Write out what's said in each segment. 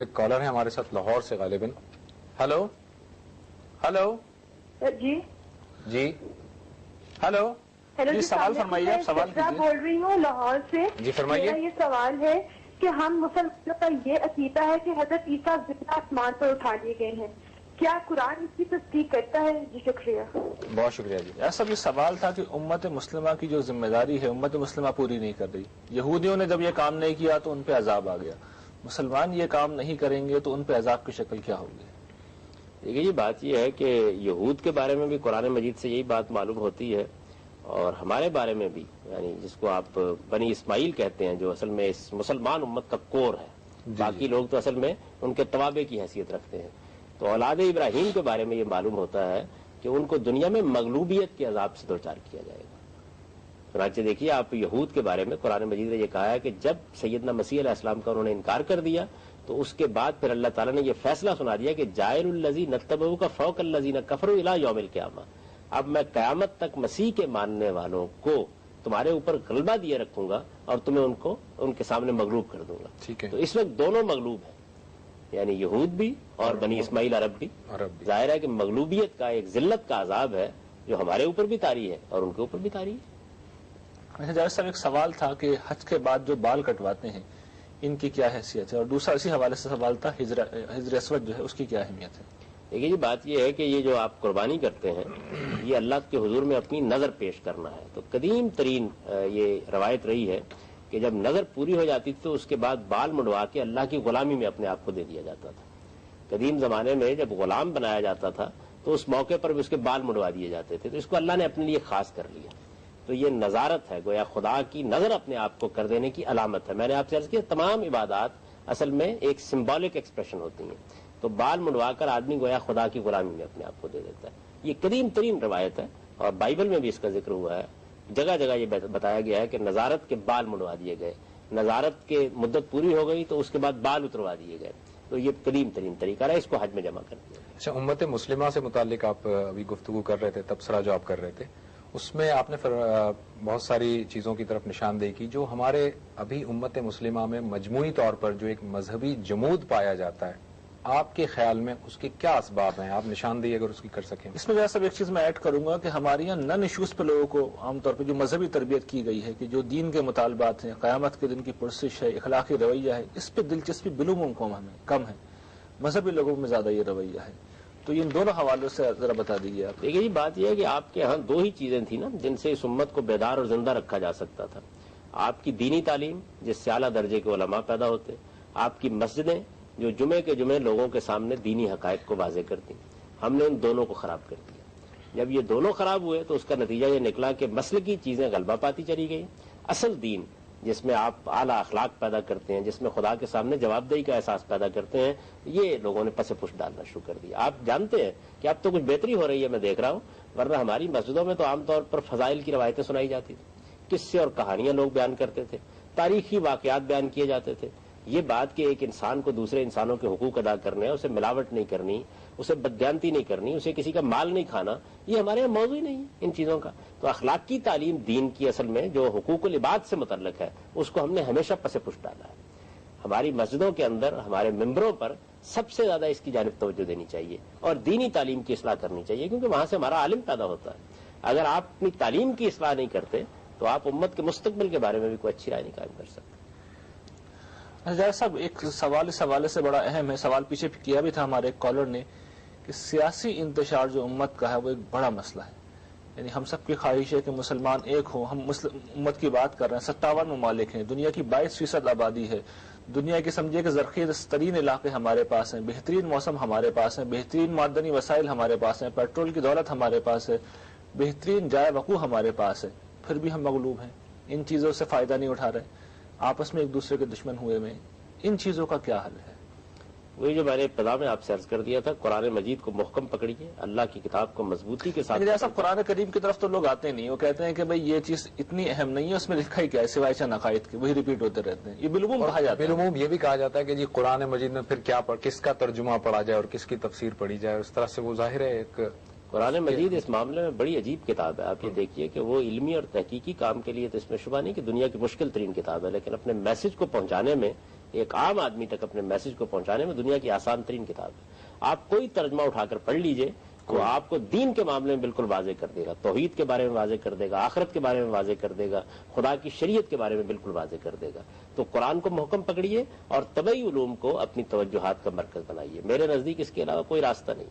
ایک کالر ہے ہمارے ساتھ لاہور سے غالباً. ہلو ہلو جی جی ہلو جی سوال فرمائیے. آپ سوال کیجیے. بول رہی ہوں لاہور سے. جی فرمائیے. میرا یہ سوال ہے کہ ہم مسلمانوں کا یہ عقیدہ ہے کہ حضرت عیسیٰ زندہ آسمان پر اٹھا لیے گئے ہیں. کیا قرآن اس کی تصدیق کرتا ہے؟ جی شکریہ. بہت شکریہ جی. ایسا بھی سوال تھا کہ امت مسلمہ کی جو ذمہ داری ہے امت مسلمہ پوری نہیں کر رہی. یہودیوں نے جب یہ کام نہیں کیا تو ان پہ عذاب آ گیا. مسلمان یہ کام نہیں کریں گے تو ان پہ عذاب کی شکل کیا ہوگی؟ دیکھیے یہ بات یہ ہے کہ یہود کے بارے میں بھی قرآن مجید سے یہی بات معلوم ہوتی ہے اور ہمارے بارے میں بھی، یعنی جس کو آپ بنی اسماعیل کہتے ہیں جو اصل میں اس مسلمان امت کا کور ہے. باقی لوگ تو اصل میں ان کے توابع کی حیثیت رکھتے ہیں. تو اولاد ابراہیم کے بارے میں یہ معلوم ہوتا ہے کہ ان کو دنیا میں مغلوبیت کے عذاب سے دوچار کیا جائے گا. چنانچہ دیکھیے آپ یہود کے بارے میں قرآن مجید نے یہ کہا ہے کہ جب سیدنا مسیح علیہ السلام کا انہوں نے انکار کر دیا تو اس کے بعد پھر اللہ تعالیٰ نے یہ فیصلہ سنا دیا کہ جائر الذین اتبعوا کا فوق الذین کفروا الی یوم القیامہ. اب میں قیامت تک مسیح کے ماننے والوں کو تمہارے اوپر غلبہ دیے رکھوں گا اور تمہیں ان کے سامنے مغلوب کر دوں گا. ٹھیک ہے. تو اس وقت دونوں مغلوب ہیں، یعنی یہود بھی اور بنی اسماعیل عرب بھی. ظاہر ہے کہ مغلوبیت کا ایک ذلت کا عذاب ہے جو ہمارے اوپر بھی طاری ہے اور ان کے اوپر بھی طاری ہے. اچھا جاوید صاحب ایک سوال تھا کہ حج کے بعد جو بال کٹواتے ہیں ان کی کیا حیثیت ہے، اور دوسرا اسی حوالے سے سوال تھا ہجر اسود جو ہے اس کی کیا اہمیت ہے؟ دیکھیے یہ بات یہ ہے کہ یہ جو آپ قربانی کرتے ہیں یہ اللہ کے حضور میں اپنی نظر پیش کرنا ہے. تو قدیم ترین یہ روایت رہی ہے کہ جب نظر پوری ہو جاتی تھی تو اس کے بعد بال منڈوا کے اللہ کی غلامی میں اپنے آپ کو دے دیا جاتا تھا. قدیم زمانے میں جب غلام بنایا جاتا تھا تو اس موقع پر بھی اس کے بال منڈوا دیے جاتے تھے. تو اس کو اللہ نے اپنے لیے خاص کر لیا. تو یہ نظارت ہے، گویا خدا کی نظر اپنے آپ کو کر دینے کی علامت ہے. میں نے آپ سے عرض کیا تمام عبادات اصل میں ایک سمبولک ایکسپریشن ہوتی ہیں. تو بال منڈوا کر آدمی گویا خدا کی غلامی میں اپنے آپ کو دے دیتا ہے. یہ قدیم ترین روایت ہے اور بائبل میں بھی اس کا ذکر ہوا ہے. جگہ جگہ یہ بتایا گیا ہے کہ نظارت کے بال منڈوا دیے گئے، نظارت کے مدت پوری ہو گئی تو اس کے بعد بال اتروا دیے گئے. تو یہ قدیم ترین طریقہ ہے، اس کو حج میں جمع کر دیا. اچھا، امت مسلمہ سے متعلق آپ ابھی گفتگو کر رہے تھے، تبصرہ جو آپ کر رہے تھے اس میں آپ نے بہت ساری چیزوں کی طرف نشاندہی کی جو ہمارے ابھی امت مسلمہ میں مجموعی طور پر جو ایک مذہبی جمود پایا جاتا ہے، آپ کے خیال میں اس کے کیا اسباب ہیں؟ آپ نشاندہی اگر اس کی کر سکیں. اس میں سب ایک چیز میں ایڈ کروں گا کہ ہمارے یہاں نن ایشوز پہ لوگوں کو عام طور پہ جو مذہبی تربیت کی گئی ہے کہ جو دین کے مطالبات ہیں، قیامت کے دن کی پرسش ہے، اخلاقی رویہ ہے، اس پہ دلچسپی بالعموم کم ہے. مذہبی لوگوں میں زیادہ یہ رویہ ہے. تو ان دونوں حوالوں سے ذرا بتا دیجیے آپ. دیکھیے یہ بات یہ ہے کہ آپ کے ہاں دو ہی چیزیں تھیں نا جن سے اس امت کو بیدار اور زندہ رکھا جا سکتا تھا. آپ کی دینی تعلیم جس سے اعلیٰ درجے کے علماء پیدا ہوتے، آپ کی مسجدیں جو جمعے کے جمعے لوگوں کے سامنے دینی حقائق کو واضح کرتی. ہم نے ان دونوں کو خراب کر دیا. جب یہ دونوں خراب ہوئے تو اس کا نتیجہ یہ نکلا کہ مسلکی چیزیں غلبہ پاتی چلی گئی. اصل دین جس میں آپ اعلیٰ اخلاق پیدا کرتے ہیں، جس میں خدا کے سامنے جواب دہی کا احساس پیدا کرتے ہیں، یہ لوگوں نے پس پش ڈالنا شروع کر دیا. آپ جانتے ہیں کہ اب تو کچھ بہتری ہو رہی ہے، میں دیکھ رہا ہوں، ورنہ ہماری مسجدوں میں تو عام طور پر فضائل کی روایتیں سنائی جاتی تھیں، قصے اور کہانیاں لوگ بیان کرتے تھے، تاریخی واقعات بیان کیے جاتے تھے. یہ بات کہ ایک انسان کو دوسرے انسانوں کے حقوق ادا کرنے، اسے ملاوٹ نہیں کرنی، اسے بددیانتی نہیں کرنی، اسے کسی کا مال نہیں کھانا، یہ ہمارے یہاں موضوع ہی نہیں ہے ان چیزوں کا. تو اخلاقی تعلیم دین کی اصل میں جو حقوق العباد سے متعلق ہے اس کو ہم نے ہمیشہ پس پش ڈالا ہے. ہماری مسجدوں کے اندر ہمارے ممبروں پر سب سے زیادہ اس کی جانب توجہ دینی چاہیے اور دینی تعلیم کی اصلاح کرنی چاہیے، کیونکہ وہاں سے ہمارا عالم پیدا ہوتا ہے. اگر آپ اپنی تعلیم کی اصلاح نہیں کرتے تو آپ امت کے مستقبل کے بارے میں بھی کوئی اچھی رائے نہیں قائم کر سکتے. جاوید صاحب ایک سوال اس حوالے سے بڑا اہم ہے، سوال پیچھے کیا بھی تھا ہمارے ایک کالر نے کہ سیاسی انتشار جو امت کا ہے وہ ایک بڑا مسئلہ ہے. یعنی ہم سب کی خواہش ہے کہ مسلمان ایک ہوں. ہم امت کی بات کر رہے ہیں، 57 ممالک ہیں، دنیا کی 22% آبادی ہے، دنیا کی سمجھے کہ ذخیرہ ترین علاقے ہمارے پاس ہیں، بہترین موسم ہمارے پاس ہیں، بہترین معدنی وسائل ہمارے پاس ہیں، پیٹرول کی دولت ہمارے پاس ہے، بہترین جائے وقوع ہمارے پاس ہے، پھر بھی ہم مغلوب ہیں، ان چیزوں سے فائدہ نہیں اٹھا رہے، آپس میں ایک دوسرے کے دشمن ہوئے میں. ان چیزوں کا کیا حل ہے؟ وہی جو میں نے ابتدا میں آپ سے عرض کر دیا تھا، قرآن مجید کو محکم پکڑیے، اللہ کی کتاب کو مضبوطی کے ساتھ. لیکن صاحب قرآن کریم کی طرف تو لوگ آتے نہیں، وہ کہتے ہیں کہ بھئی یہ چیز اتنی اہم نہیں ہے، اس میں لکھا ہی کیا ہے سوائے چند عقائد کے، وہی ریپیٹ ہوتے رہتے ہیں. یہ بالعموم کہا جاتا ہے. بالعموم یہ بھی کہا جاتا ہے کہ جی قرآن مجید میں پھر کیا کس کا ترجمہ پڑھا جائے اور کس کی تفسیر پڑھی جائے، اس طرح سے وہ ظاہر ہے ایک قرآن مجید اس معاملے میں بڑی عجیب کتاب ہے. آپ یہ دیکھیے کہ وہ علمی اور تحقیقی کام کے لیے تو اس میں شبہ نہیں کہ دنیا کی مشکل ترین کتاب ہے، لیکن اپنے میسج کو پہنچانے میں ایک عام آدمی تک اپنے میسج کو پہنچانے میں دنیا کی آسان ترین کتاب ہے. آپ کوئی ترجمہ اٹھا کر پڑھ لیجئے تو آپ کو دین کے معاملے میں بالکل واضح کر دے گا, توحید کے بارے میں واضح کر دے گا, آخرت کے بارے میں واضح کر دے گا, خدا کی شریعت کے بارے میں بالکل واضح کر دے گا. تو قرآن کو محکم پکڑیے اور طبعی علوم کو اپنی توجہات کا مرکز بنائیے. میرے نزدیک اس کے علاوہ کوئی راستہ نہیں.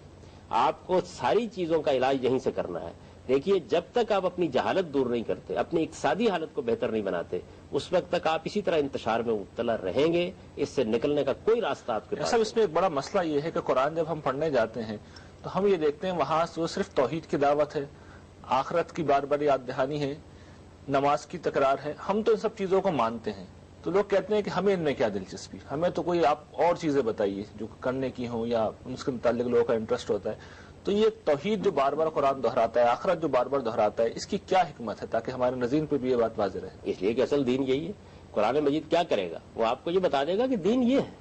آپ کو ساری چیزوں کا علاج یہیں سے کرنا ہے. دیکھیے, جب تک آپ اپنی جہالت دور نہیں کرتے, اپنی اقتصادی حالت کو بہتر نہیں بناتے, اس وقت تک آپ اسی طرح انتشار میں مبتلا رہیں گے. اس سے نکلنے کا کوئی راستہ آپ کے پاس. اس میں ایک بڑا مسئلہ یہ ہے کہ قرآن جب ہم پڑھنے جاتے ہیں تو ہم یہ دیکھتے ہیں وہاں وہ صرف توحید کی دعوت ہے, آخرت کی بار بار یاد دہانی ہے, نماز کی تکرار ہے. ہم تو ان سب چیزوں کو مانتے ہیں, تو لوگ کہتے ہیں کہ ہمیں ان میں کیا دلچسپی, ہمیں تو کوئی آپ اور چیزیں بتائیے جو کرنے کی ہوں یا اس کے متعلق لوگوں کا انٹرسٹ ہوتا ہے. تو یہ توحید جو بار بار قرآن دہراتا ہے, آخرت جو بار بار دہراتا ہے, اس کی کیا حکمت ہے تاکہ ہمارے ناظرین پہ بھی یہ بات واضح رہے؟ اس لیے کہ اصل دین یہی ہے. قرآن مجید کیا کرے گا؟ وہ آپ کو یہ بتا دے گا کہ دین یہ ہے.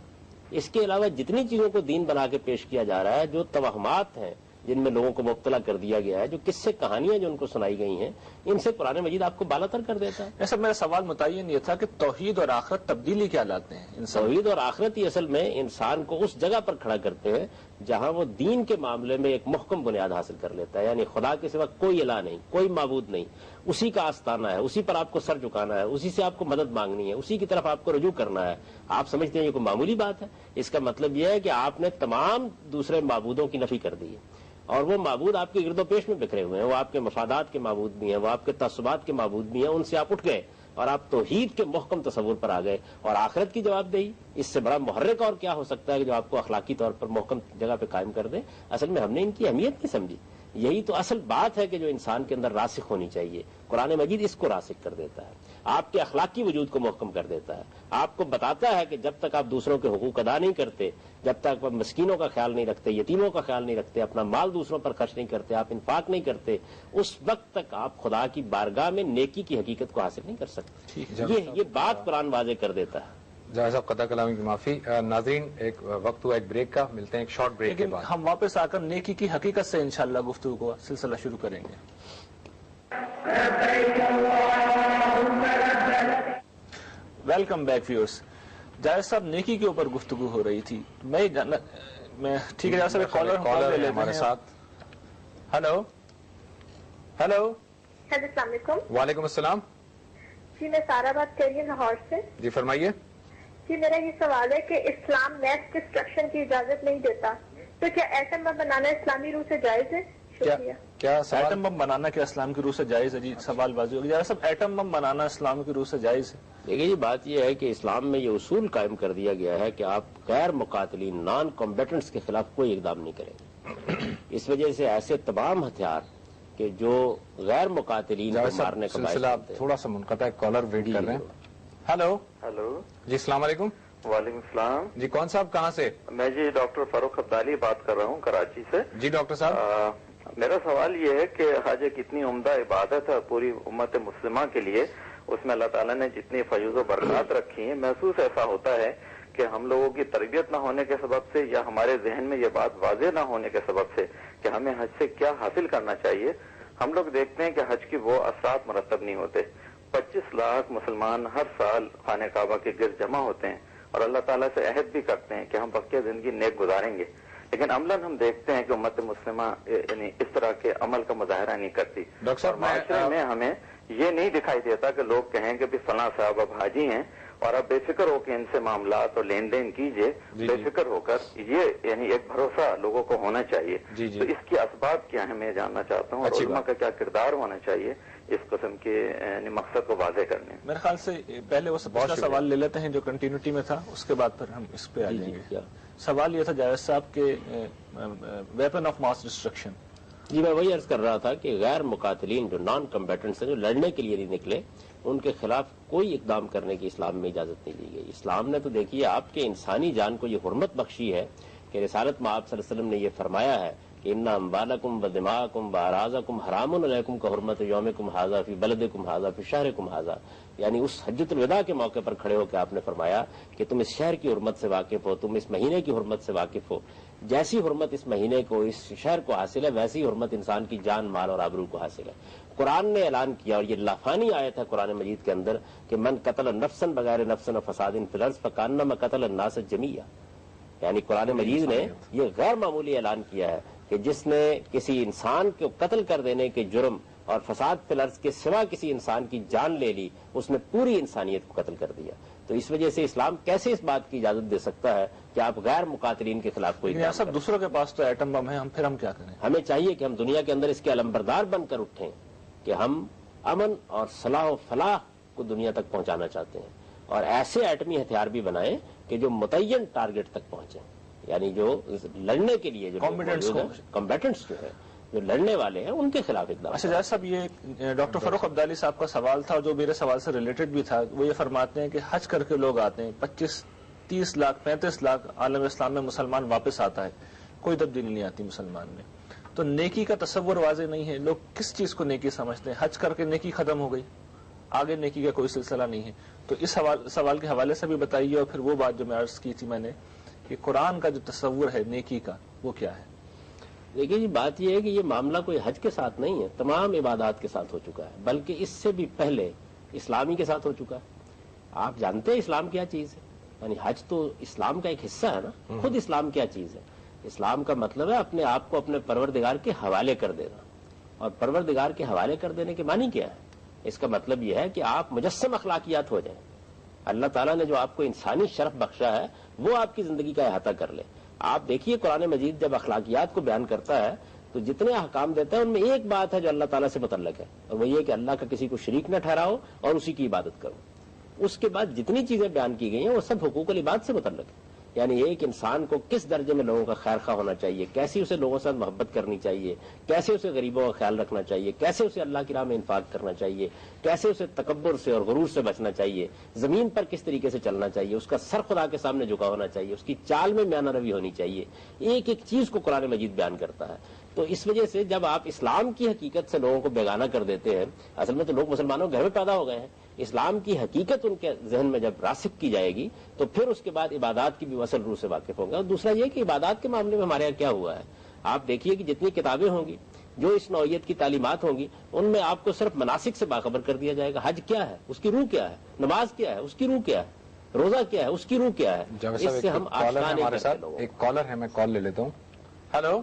اس کے علاوہ جتنی چیزوں کو دین بنا کے پیش کیا جا رہا ہے, جو توہمات ہیں جن میں لوگوں کو مبتلا کر دیا گیا ہے, جو قصے کہانیاں جو ان کو سنائی گئی ہیں, ان سے قرآن مجید آپ کو بالا تر کر دیتا ہے. ایسا میرا سوال متعین یہ تھا کہ توحید اور آخرت تبدیلی کیا لاتے ہیں؟ توحید اور آخرت ہی اصل میں انسان کو اس جگہ پر کھڑا کرتے ہیں جہاں وہ دین کے معاملے میں ایک محکم بنیاد حاصل کر لیتا ہے. یعنی خدا کے سوا کوئی الہ نہیں, کوئی معبود نہیں, اسی کا آستانہ ہے, اسی پر آپ کو سر جھکانا ہے, اسی سے آپ کو مدد مانگنی ہے, اسی کی طرف آپ کو رجوع کرنا ہے. آپ سمجھتے ہیں یہ کوئی معمولی بات ہے؟ اس کا مطلب یہ ہے کہ آپ نے تمام دوسرے معبودوں کی نفی کر دی ہے, اور وہ معبود آپ کے گرد و پیش میں بکھرے ہوئے ہیں. وہ آپ کے مفادات کے معبود بھی ہیں, وہ آپ کے تعصبات کے معبود بھی ہیں. ان سے آپ اٹھ گئے اور آپ توحید کے محکم تصور پر آ گئے. اور آخرت کی جواب دہی, اس سے بڑا محرک اور کیا ہو سکتا ہے کہ جو آپ کو اخلاقی طور پر محکم جگہ پہ قائم کر دے. اصل میں ہم نے ان کی اہمیت نہیں سمجھی. یہی تو اصل بات ہے کہ جو انسان کے اندر راسخ ہونی چاہیے. قرآن مجید اس کو راسخ کر دیتا ہے, آپ کے اخلاقی وجود کو محکم کر دیتا ہے. آپ کو بتاتا ہے کہ جب تک آپ دوسروں کے حقوق ادا نہیں کرتے, جب تک آپ مسکینوں کا خیال نہیں رکھتے, یتیموں کا خیال نہیں رکھتے, اپنا مال دوسروں پر خرچ نہیں کرتے, آپ انفاق نہیں کرتے, اس وقت تک آپ خدا کی بارگاہ میں نیکی کی حقیقت کو حاصل نہیں کر سکتے. یہ بات قرآن واضح کر دیتا ہے. جاوید صاحب, قطع کلامی کی معافی. ناظرین, ایک وقت ہوا ایک بریک کا, ملتے ہیں ایک شارٹ بریک کے بعد. ہم واپس آ کر نیکی کی حقیقت سے انشاءاللہ گفتگو کا سلسلہ شروع کریں گے. Welcome back viewers. جاوید صاحب, نیکی کے اوپر گفتگو ہو رہی تھی. میں ٹھیک ہے جاوید صاحب, کالر ہے ہمارے ساتھ. Hello hello. السلام علیکم. وعلیکم السلام. جی, میں سارا بات کر رہی ہوں لاہور سے. جی فرمائیے. جی, میرا یہ سوال ہے کہ اسلام میس ڈسٹرکشن کی اجازت نہیں دیتا, تو کیا ایٹم بم بنانا اسلامی روح سے جائز ہے؟ شکریہ. کیا ایٹم بم بنانا کیا اسلام کی روح سے جائز ہے؟ جی سوال واضح ہو گیا. سب ایٹم بم بنانا اسلام کی روح سے جائز ہے؟ دیکھیے, یہ بات یہ ہے کہ اسلام میں یہ اصول قائم کر دیا گیا ہے کہ آپ غیر مقاتلین, نان کمبیٹنٹس کے خلاف کوئی اقدام نہیں کریں گے. اس وجہ سے ایسے تمام ہتھیار کہ جو غیر مقاتلین کو مارنے کا سلسلہ تھوڑا سا منقطع ہے, کالر ویٹ کر رہے ہیں. Hello hello. جی السلام علیکم. وعلیکم السلام. جی کون صاحب, کہاں سے؟ میں جی ڈاکٹر فاروق عبدالی بات کر رہا ہوں کراچی سے. جی ڈاکٹر صاحب. میرا سوال یہ ہے کہ حج کتنی عمدہ عبادت ہے پوری امت مسلمہ کے لیے, اس میں اللہ تعالیٰ نے جتنی فیوز و برکات رکھی ہیں, محسوس ایسا ہوتا ہے کہ ہم لوگوں کی تربیت نہ ہونے کے سبب سے یا ہمارے ذہن میں یہ بات واضح نہ ہونے کے سبب سے کہ ہمیں حج سے کیا حاصل کرنا چاہیے, ہم لوگ دیکھتے ہیں کہ حج کی وہ اثرات مرتب نہیں ہوتے. 25 لاکھ مسلمان ہر سال خانہ کعبہ کے گرد جمع ہوتے ہیں اور اللہ تعالیٰ سے عہد بھی کرتے ہیں کہ ہم بقیہ زندگی نیک گزاریں گے, لیکن عملاً ہم دیکھتے ہیں کہ امت مسلمہ یعنی اس طرح کے عمل کا مظاہرہ نہیں کرتی. ڈاکٹر صاحب, معاشرے میں ہمیں یہ نہیں دکھائی دیتا کہ لوگ کہیں کہ بھی فلاں صاحب اب حاجی ہیں اور اب بے فکر ہو کے ان سے معاملات اور لین دین کیجئے, بے فکر ہو کر. یہ یعنی ایک بھروسہ لوگوں کو ہونا چاہیے. تو اس کی اسباب کیا ہے میں جاننا چاہتا ہوں, اور علماء کا کیا کردار ہونا چاہیے اس قسم کے مقصد کو واضح کرنے. میرے خیال سے پہلے وہ سوال لے لیتے ہیں جو کنٹینیوٹی میں تھا, اس کے بعد پھر ہم اس پہ آ جائیں گے. سوال یہ تھا جاوید صاحب کے ویپن آف ماس ڈسٹرکشن. جی, میں وہی عرض کر رہا تھا کہ غیر مقاتلین جو نان کمبیٹنٹس ہیں, جو لڑنے کے لیے نہیں نکلے, ان کے خلاف کوئی اقدام کرنے کی اسلام میں اجازت نہیں دی گئی. اسلام نے تو دیکھیے آپ کے انسانی جان کو یہ حرمت بخشی ہے کہ رسالت میں آپ صلی اللہ علیہ وسلم نے یہ فرمایا ہے کہ ان اموالکم و دماءکم و اعراضکم حرام علیکم کحرمت یومکم ھذا فی بلدکم ھذا فی شہرکم ھذا، یعنی اس حجۃ الوداع کے موقع پر کھڑے ہو کے آپ نے فرمایا کہ تم اس شہر کی حرمت سے واقف ہو، تم اس مہینے کی حرمت سے واقف ہو، جیسی حرمت اس مہینے کو اس شہر کو حاصل ہے ویسی حرمت انسان کی جان مال اور آبرو کو حاصل ہے۔ قرآن نے اعلان کیا، اور یہ لافانی آیت ہے قرآن مجید کے اندر، کہ من قتل نفسا بغیر نفس و فساد فی الارض فکانما قتل الناس جمیعا، یعنی قرآن مجید نے یہ غیر معمولی اعلان کیا ہے کہ جس نے کسی انسان کو قتل کر دینے کے جرم اور فساد فی الارض کے سوا کسی انسان کی جان لے لی، اس نے پوری انسانیت کو قتل کر دیا۔ تو اس وجہ سے اسلام کیسے اس بات کی اجازت دے سکتا ہے کہ آپ غیر مقاتلین کے خلاف کوئی کام سب دوسروں کے پاس تو ایٹم بم ہے، پھر ہم کیا کریں؟ ہمیں چاہیے کہ ہم دنیا کے اندر اس کے علمبردار بن کر اٹھیں کہ ہم امن اور صلاح و فلاح کو دنیا تک پہنچانا چاہتے ہیں، اور ایسے ایٹمی ہتھیار بھی بنائیں کہ جو متعین ٹارگٹ تک پہنچیں، یعنی جو لڑنے کے لیے جو کمبیٹنٹس جو ہے جو لڑنے والے ہیں ان کے خلاف اقدام۔ اچھا جائز صاحب، یہ ڈاکٹر فاروق عبدالی صاحب کا سوال تھا، جو میرے سوال سے ریلیٹڈ بھی تھا۔ وہ یہ فرماتے ہیں کہ حج کر کے لوگ آتے ہیں، 25-30 لاکھ 35 لاکھ عالم اسلام میں مسلمان واپس آتا ہے، کوئی تبدیلی نہیں آتی مسلمان میں، تو نیکی کا تصور واضح نہیں ہے۔ لوگ کس چیز کو نیکی سمجھتے ہیں؟ حج کر کے نیکی ختم ہو گئی، آگے نیکی کا کوئی سلسلہ نہیں ہے۔ تو اس سوال کے حوالے سے بھی بتائیے، اور پھر وہ بات جو میں عرض کی تھی میں نے کہ قرآن کا جو تصور ہے نیکی کا وہ کیا ہے؟ دیکھیے جی، بات یہ ہے کہ یہ معاملہ کوئی حج کے ساتھ نہیں ہے، تمام عبادات کے ساتھ ہو چکا ہے، بلکہ اس سے بھی پہلے اسلامی کے ساتھ ہو چکا ہے۔ آپ جانتے ہیں اسلام کیا چیز ہے؟ یعنی حج تو اسلام کا ایک حصہ ہے نا۔ خود اسلام کیا چیز ہے؟ اسلام کا مطلب ہے اپنے آپ کو اپنے پروردگار کے حوالے کر دینا، اور پروردگار کے حوالے کر دینے کے معنی کیا ہے؟ اس کا مطلب یہ ہے کہ آپ مجسم اخلاقیات ہو جائیں، اللہ تعالیٰ نے جو آپ کو انسانی شرف بخشا ہے وہ آپ کی زندگی کا احاطہ کر لے۔ آپ دیکھیے قرآن مجید جب اخلاقیات کو بیان کرتا ہے تو جتنے احکام دیتا ہے ان میں ایک بات ہے جو اللہ تعالیٰ سے متعلق ہے، اور وہ یہ کہ اللہ کا کسی کو شریک نہ ٹھہراؤ اور اسی کی عبادت کرو۔ اس کے بعد جتنی چیزیں بیان کی گئی ہیں وہ سب حقوق العباد سے متعلق ہے، یعنی ایک انسان کو کس درجے میں لوگوں کا خیر خواہ ہونا چاہیے، کیسے اسے لوگوں سے محبت کرنی چاہیے، کیسے اسے غریبوں کا خیال رکھنا چاہیے، کیسے اسے اللہ کی راہ میں انفاق کرنا چاہیے، کیسے اسے تکبر سے اور غرور سے بچنا چاہیے، زمین پر کس طریقے سے چلنا چاہیے، اس کا سر خدا کے سامنے جھکا ہونا چاہیے، اس کی چال میں میانہ روی ہونی چاہیے، ایک ایک چیز کو قرآن مجید بیان کرتا ہے۔ تو اس وجہ سے جب آپ اسلام کی حقیقت سے لوگوں کو بیگانہ کر دیتے ہیں، اصل میں تو لوگ مسلمانوں کے گھر میں پیدا ہو گئے ہیں، اسلام کی حقیقت ان کے ذہن میں جب راسخ کی جائے گی تو پھر اس کے بعد عبادات کی بھی اصل روح سے واقف ہوں گے۔ اور دوسرا یہ کہ عبادات کے معاملے میں ہمارے یہاں کیا ہوا ہے، آپ دیکھیے کہ جتنی کتابیں ہوں گی، جو اس نوعیت کی تعلیمات ہوں گی، ان میں آپ کو صرف مناسک سے باخبر کر دیا جائے گا۔ حج کیا ہے، اس کی روح کیا ہے، نماز کیا ہے، اس کی روح کیا ہے، روزہ کیا ہے، اس کی روح کیا ہے، اس سے ہم آشنا نہیں کرتے لوگوں کو۔ ایک کالر ہے، میں کال لے لیتا ہوں۔ ہلو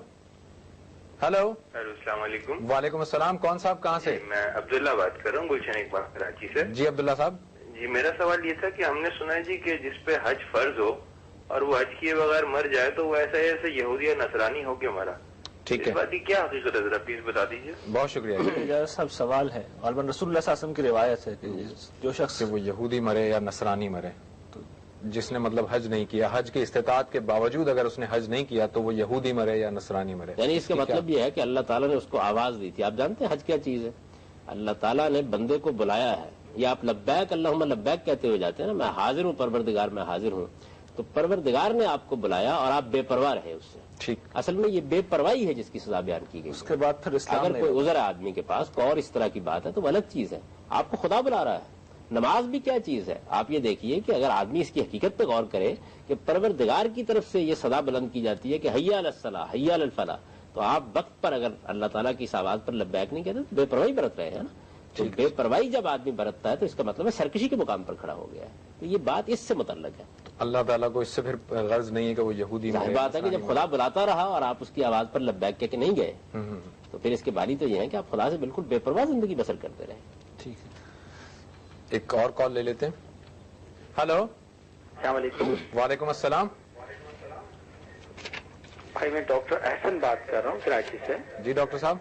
ہلو السلام علیکم۔ وعلیکم السلام، کون صاحب کہاں سے؟ میں عبداللہ بات کر رہا ہوں، گلشن اقبال کراچی سے۔ جی عبداللہ صاحب۔ جی میرا سوال یہ تھا کہ ہم نے سنا ہے جی کہ جس پہ حج فرض ہو اور وہ حج کیے بغیر مر جائے تو وہ ایسا ہے جیسے یہودی یا نصرانی ہو کے مرا۔ ٹھیک ہے، اس بات کی کیا حقیقت ہے، ذرا پلیز بتا دیجیے۔ بہت شکریہ۔ سب سوال ہے، غالباً رسول اللہ صلی اللہ علیہ وسلم کی روایت ہے کہ جو شخص وہ یہودی مرے یا نصرانی مرے، جس نے مطلب حج نہیں کیا، حج کی استطاعت کے باوجود اگر اس نے حج نہیں کیا تو وہ یہودی مرے یا نصرانی مرے۔ یعنی اس کا مطلب یہ ہے کہ اللہ تعالیٰ نے اس کو آواز دی تھی۔ آپ جانتے ہیں حج کیا چیز ہے؟ اللہ تعالیٰ نے بندے کو بلایا ہے، یا آپ لبیک اللہم لبیک کہتے ہوئے جاتے ہیں نا، میں حاضر ہوں پروردگار میں حاضر ہوں، تو پروردگار نے آپ کو بلایا اور آپ بے پرواہ رہے اس سے۔ ٹھیک، اصل میں یہ بے پرواہی ہے جس کی سزا بیان کی گئی۔ اس کے بعد پھر اسلام اگر کوئی عذر ہے آدمی کے پاس اور اس طرح کی بات ہے تو وہ الگ چیز ہے، آپ کو خدا بلا رہا ہے۔ نماز بھی کیا چیز ہے، آپ یہ دیکھیے کہ اگر آدمی اس کی حقیقت پہ غور کرے کہ پروردگار کی طرف سے یہ صدا بلند کی جاتی ہے کہ حی علی الصلاۃ حی علی الفلاح، تو آپ وقت پر اگر اللہ تعالیٰ کی اس آواز پر لبیک نہیں کہتے تو بے پرواہی برت رہے ہیں نا۔ تو بے پرواہی جب آدمی برتتا ہے تو اس کا مطلب ہے سرکشی کے مقام پر کھڑا ہو گیا ہے۔ تو یہ بات اس سے متعلق ہے۔ اللہ تعالیٰ کو اس سے پھر غرض نہیں ہے کہ وہ یہودی ظاہر بات ہے کہ جب خدا بلاتا رہا اور آپ اس کی آواز پر لبیک کہہ کے نہیں گئے تو پھر اس کے بانی تو یہ ہے کہ آپ خدا سے بالکل بے پرواہ زندگی بسر کرتے رہے۔ ٹھیک ہے، ایک اور کال لے لیتے ہیں۔ ہلو السلام علیکم وعلیکم السلام۔ بھائی میں ڈاکٹر احسن بات کر رہا ہوں کراچی سے۔ جی ڈاکٹر صاحب۔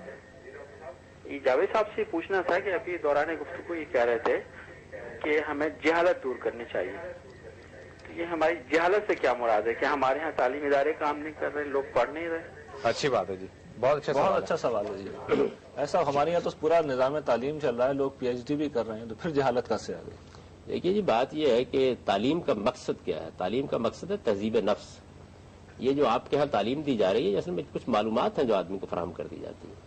یہ جاوید صاحب سے پوچھنا تھا کہ ابھی دوران گفتگو یہ کہہ رہے تھے کہ ہمیں جہالت دور کرنی چاہیے، تو یہ ہماری جہالت سے کیا مراد ہے؟ کہ ہمارے ہاں تعلیمی ادارے کام نہیں کر رہے، لوگ پڑھ نہیں رہے؟ اچھی بات ہے جی، بہت اچھا سوال ہے جی۔ ایسا ہمارے یہاں تو پورا نظام تعلیم چل رہا ہے، لوگ پی ایچ ڈی بھی کر رہے ہیں، تو پھر جہالت کیسے آ گئی؟ دیکھیے جی، بات یہ ہے کہ تعلیم کا مقصد کیا ہے؟ تعلیم کا مقصد ہے تہذیب نفس۔ یہ جو آپ کے ہاں تعلیم دی جا رہی ہے اصل میں کچھ معلومات ہیں جو آدمی کو فراہم کر دی جاتی ہیں۔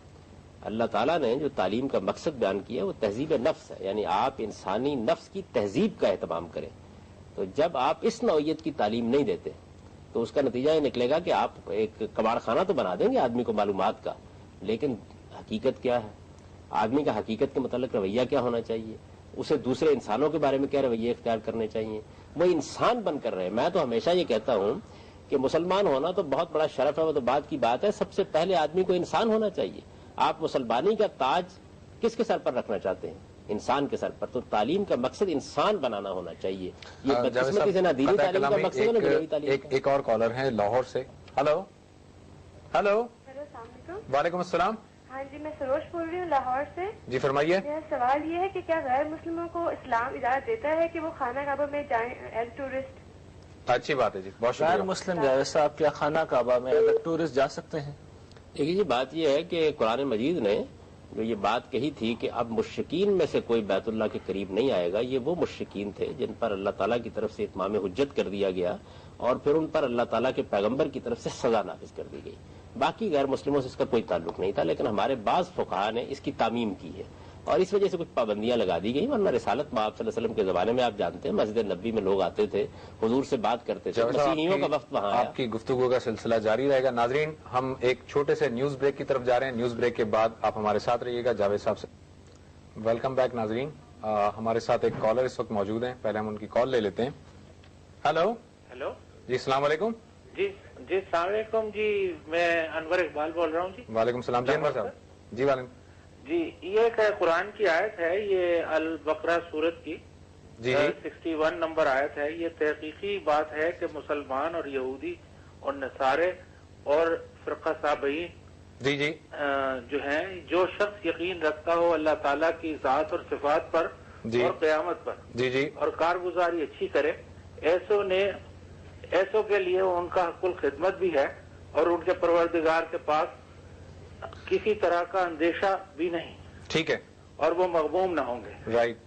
اللہ تعالیٰ نے جو تعلیم کا مقصد بیان کیا وہ تہذیب نفس ہے، یعنی آپ انسانی نفس کی تہذیب کا اہتمام کریں۔ تو جب آپ اس نوعیت کی تعلیم نہیں دیتے تو اس کا نتیجہ یہ نکلے گا کہ آپ ایک کباڑ خانہ تو بنا دیں گے آدمی کو معلومات کا، لیکن حقیقت کیا ہے، آدمی کا حقیقت کے متعلق رویہ کیا ہونا چاہیے، اسے دوسرے انسانوں کے بارے میں کیا رویے اختیار کرنے چاہیے، وہ انسان بن کر رہے۔ میں تو ہمیشہ یہ کہتا ہوں کہ مسلمان ہونا تو بہت بڑا شرف ہے، وہ تو بعد کی بات ہے، سب سے پہلے آدمی کو انسان ہونا چاہیے۔ آپ مسلمانی کا تاج کس کے سر پر رکھنا چاہتے ہیں؟ انسان کے سر پر۔ تو تعلیم کا مقصد انسان بنانا ہونا چاہیے، یہ بدقسمتی سے نہ دینی تعلیم کا مقصد ہے نہ دنیاوی تعلیم کا۔ ایک اور کالر ہے لاہور سے۔ ہلو ہلو السلام علیکم۔ وعلیکم السلام۔ ہاں جی، میں سروش بول رہی ہوں لاہور سے۔ جی فرمائیے۔ میرا سوال یہ ہے کہ کیا غیر مسلموں کو اسلام اجازت دیتا ہے کہ وہ خانہ کعبہ میں جائیں ایز ٹورسٹ؟ اچھی بات ہے جی، بہت غیر شکریہ۔ مسلم جاوید صاحب کیا خانہ کعبہ میں اگر ٹورسٹ جا سکتے ہیں؟ دیکھیے جی، بات یہ ہے کہ قرآن مجید نے جو یہ بات کہی تھی کہ اب مشرکین میں سے کوئی بیت اللہ کے قریب نہیں آئے گا، یہ وہ مشرکین تھے جن پر اللہ تعالیٰ کی طرف سے اتمام حجت کر دیا گیا اور پھر ان پر اللہ تعالیٰ کے پیغمبر کی طرف سے سزا نافذ کر دی گئی۔ باقی غیر مسلموں سے اس کا کوئی تعلق نہیں تھا، لیکن ہمارے بعض فقہا نے اس کی تعمیم کی ہے اور اس وجہ سے کچھ پابندیاں لگا دی گئی، ورنہ رسالت میں آپ صلی اللہ علیہ وسلم کے زمانے میں آپ جانتے ہیں مسجد نبوی میں لوگ آتے تھے، حضور سے بات کرتے تھے، مسیحیوں کا وفد وہاں آیا۔ آپ کی گفتگو کا سلسلہ جاری رہے گا۔ ناظرین، ہم ایک چھوٹے سے نیوز بریک کی طرف جا رہے ہیں، نیوز بریک کے بعد آپ ہمارے ساتھ رہیے گا جاوید صاحب سے۔ ویلکم بیک ناظرین، ہمارے ساتھ ایک کالر اس وقت موجود ہیں، پہلے ہم ان کی کال لے لیتے ہیں۔ ہلو ہیلو جی، السلام علیکم۔ جی السلام علیکم جی، میں انور اقبال بول رہا ہوں جی۔ وعلیکم السلام جی انور صاحب۔ جی وعلیکم جی، یہ ایک قرآن کی آیت ہے، یہ البقرہ سورت کی جی 61 نمبر آیت ہے۔ یہ تحقیقی بات ہے کہ مسلمان اور یہودی اور نصارے اور فرقہ صابئین جی جی جو ہیں، جو شخص یقین رکھتا ہو اللہ تعالیٰ کی ذات اور صفات پر جی اور قیامت پر جی جی اور کارگزاری اچھی کرے، ایسوں کے لیے ان کا حق الخدمت بھی ہے اور ان کے پروردگار کے پاس کسی طرح کا اندیشہ بھی نہیں، ٹھیک ہے، اور وہ مغموم نہ ہوں گے۔ رائٹ،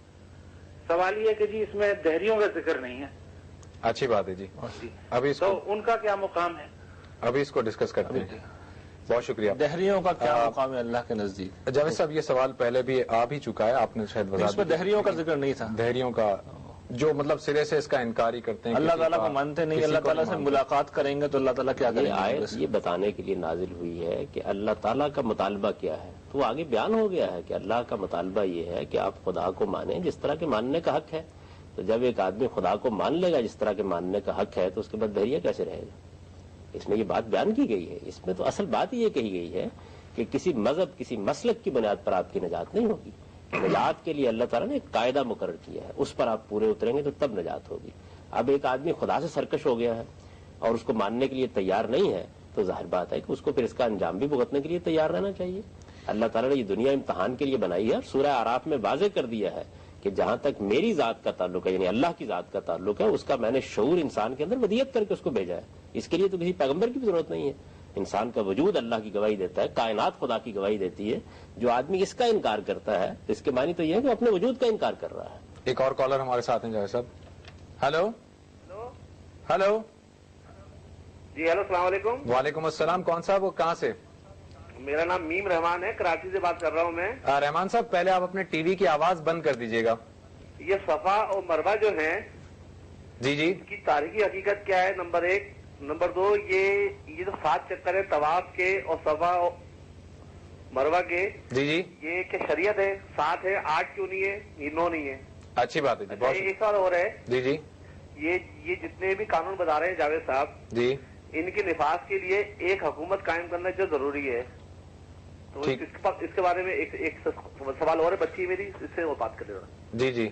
سوال یہ کہ جی اس میں دہریوں کا ذکر نہیں ہے، اچھی بات ہے جی۔ جی، ابھی اس تو کو ان کا کیا مقام ہے؟ ابھی اس کو ڈسکس کرتے ہیں۔ بہت شکریہ۔ دہریوں کا کیا مقام ہے اللہ کے نزدیک؟ جاوید صاحب، یہ سوال پہلے بھی آ بھی چکا ہے، آپ نے شاید اس میں وضاحت دہریوں کا ذکر نہیں تھا۔ دہریوں کا جو مطلب سرے سے اس کا انکار ہی کرتے ہیں، اللہ کسی تعالیٰ کا- کو مانتے نہیں، کسی اللہ کو تعالیٰ سے مانتے۔ ملاقات کریں گے تو اللہ تعالیٰ کیا کریں یہ گے؟ آیت یہ بتانے کے لیے نازل ہوئی ہے کہ اللہ تعالیٰ کا مطالبہ کیا ہے، تو آگے بیان ہو گیا ہے کہ اللہ کا مطالبہ یہ ہے کہ آپ خدا کو مانیں جس طرح کے ماننے کا حق ہے۔ تو جب ایک آدمی خدا کو مان لے گا جس طرح کے ماننے کا حق ہے تو اس کے بعد دہریہ کیسے رہے گا؟ اس میں یہ بات بیان کی گئی ہے، اس میں تو اصل بات یہ کہی گئی ہے کہ کسی مذہب کسی مسلک کی بنیاد پر آپ کی نجات نہیں ہوگی۔ نجات کے لیے اللہ تعالیٰ نے ایک قاعدہ مقرر کیا ہے، اس پر آپ پورے اتریں گے تو تب نجات ہوگی۔ اب ایک آدمی خدا سے سرکش ہو گیا ہے اور اس کو ماننے کے لیے تیار نہیں ہے تو ظاہر بات ہے کہ اس کو پھر اس کا انجام بھی بھگتنے کے لیے تیار رہنا چاہیے۔ اللہ تعالیٰ نے یہ دنیا امتحان کے لیے بنائی ہے اور سورہ اعراف میں واضح کر دیا ہے کہ جہاں تک میری ذات کا تعلق ہے، یعنی اللہ کی ذات کا تعلق ہے، اس کا میں نے شعور انسان کے اندر ودیت کر کے اس کو بھیجا ہے۔ اس کے لیے تو کسی پیغمبر کی بھی ضرورت نہیں ہے، انسان کا وجود اللہ کی گواہی دیتا ہے، کائنات خدا کی گواہی دیتی ہے۔ جو آدمی اس کا انکار کرتا ہے تو اس کے معنی تو یہ ہے کہ وہ اپنے وجود کا انکار کر رہا ہے۔ ایک اور کالر ہمارے ساتھ ہیں جاوید صاحب۔ ہلو ہلو جی ہیلو، السلام علیکم۔ وعلیکم السلام، کون صاحب وہ کہاں سے؟ میرا نام میم رحمان ہے، کراچی سے بات کر رہا ہوں میں۔ رحمان صاحب، پہلے آپ اپنے ٹی وی کی آواز بند کر دیجیے گا۔ یہ صفا اور مروہ جو ہیں جی جی کی تاریخی حقیقت کیا ہے، نمبر 1۔ نمبر 2، یہ جو 7 چکر ہے طواف کے اور صفا اور مروہ کے، جی جی یہ کہ شریعت ہے 7 ہے، 8 کیوں نہیں ہے، یہ 9 نہیں ہے؟ اچھی بات ہے جی، بہت ایک سوال اور ہے، جی جی یہ جتنے بھی قانون بتا رہے ہیں جاوید صاحب، جی ان کے نفاذ کے لیے ایک حکومت قائم کرنا جو ضروری ہے، تو ٹھیک۔ اس کے بارے میں ایک سوال اور ہے، بچی میری، اس سے وہ بات کر رہا ہوں۔ جی جی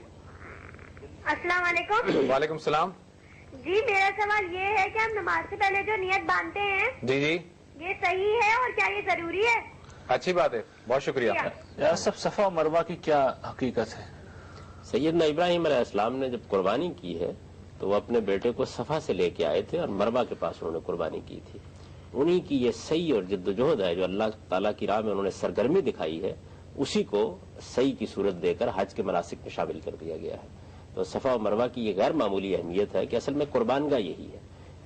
السلام علیکم۔ وعلیکم السلام۔ جی، میرا سوال یہ ہے کہ ہم نماز سے پہلے جو نیت باندھتے ہیں جی جی یہ صحیح ہے اور کیا یہ ضروری ہے؟ اچھی بات ہے، بہت شکریہ۔ یار سب صفا و مروہ کی کیا حقیقت ہے؟ سیدنا ابراہیم علیہ السلام نے جب قربانی کی ہے تو وہ اپنے بیٹے کو صفا سے لے کے آئے تھے اور مروہ کے پاس انہوں نے قربانی کی تھی۔ انہی کی یہ سعی اور جدوجہد ہے جو اللہ تعالیٰ کی راہ میں انہوں نے سرگرمی دکھائی ہے، اسی کو سعی کی صورت دے کر حج کے مناسک میں شامل کر دیا گیا ہے۔ تو صفا و مروہ کی یہ غیر معمولی اہمیت ہے کہ اصل میں قربان گاہ یہی ہے۔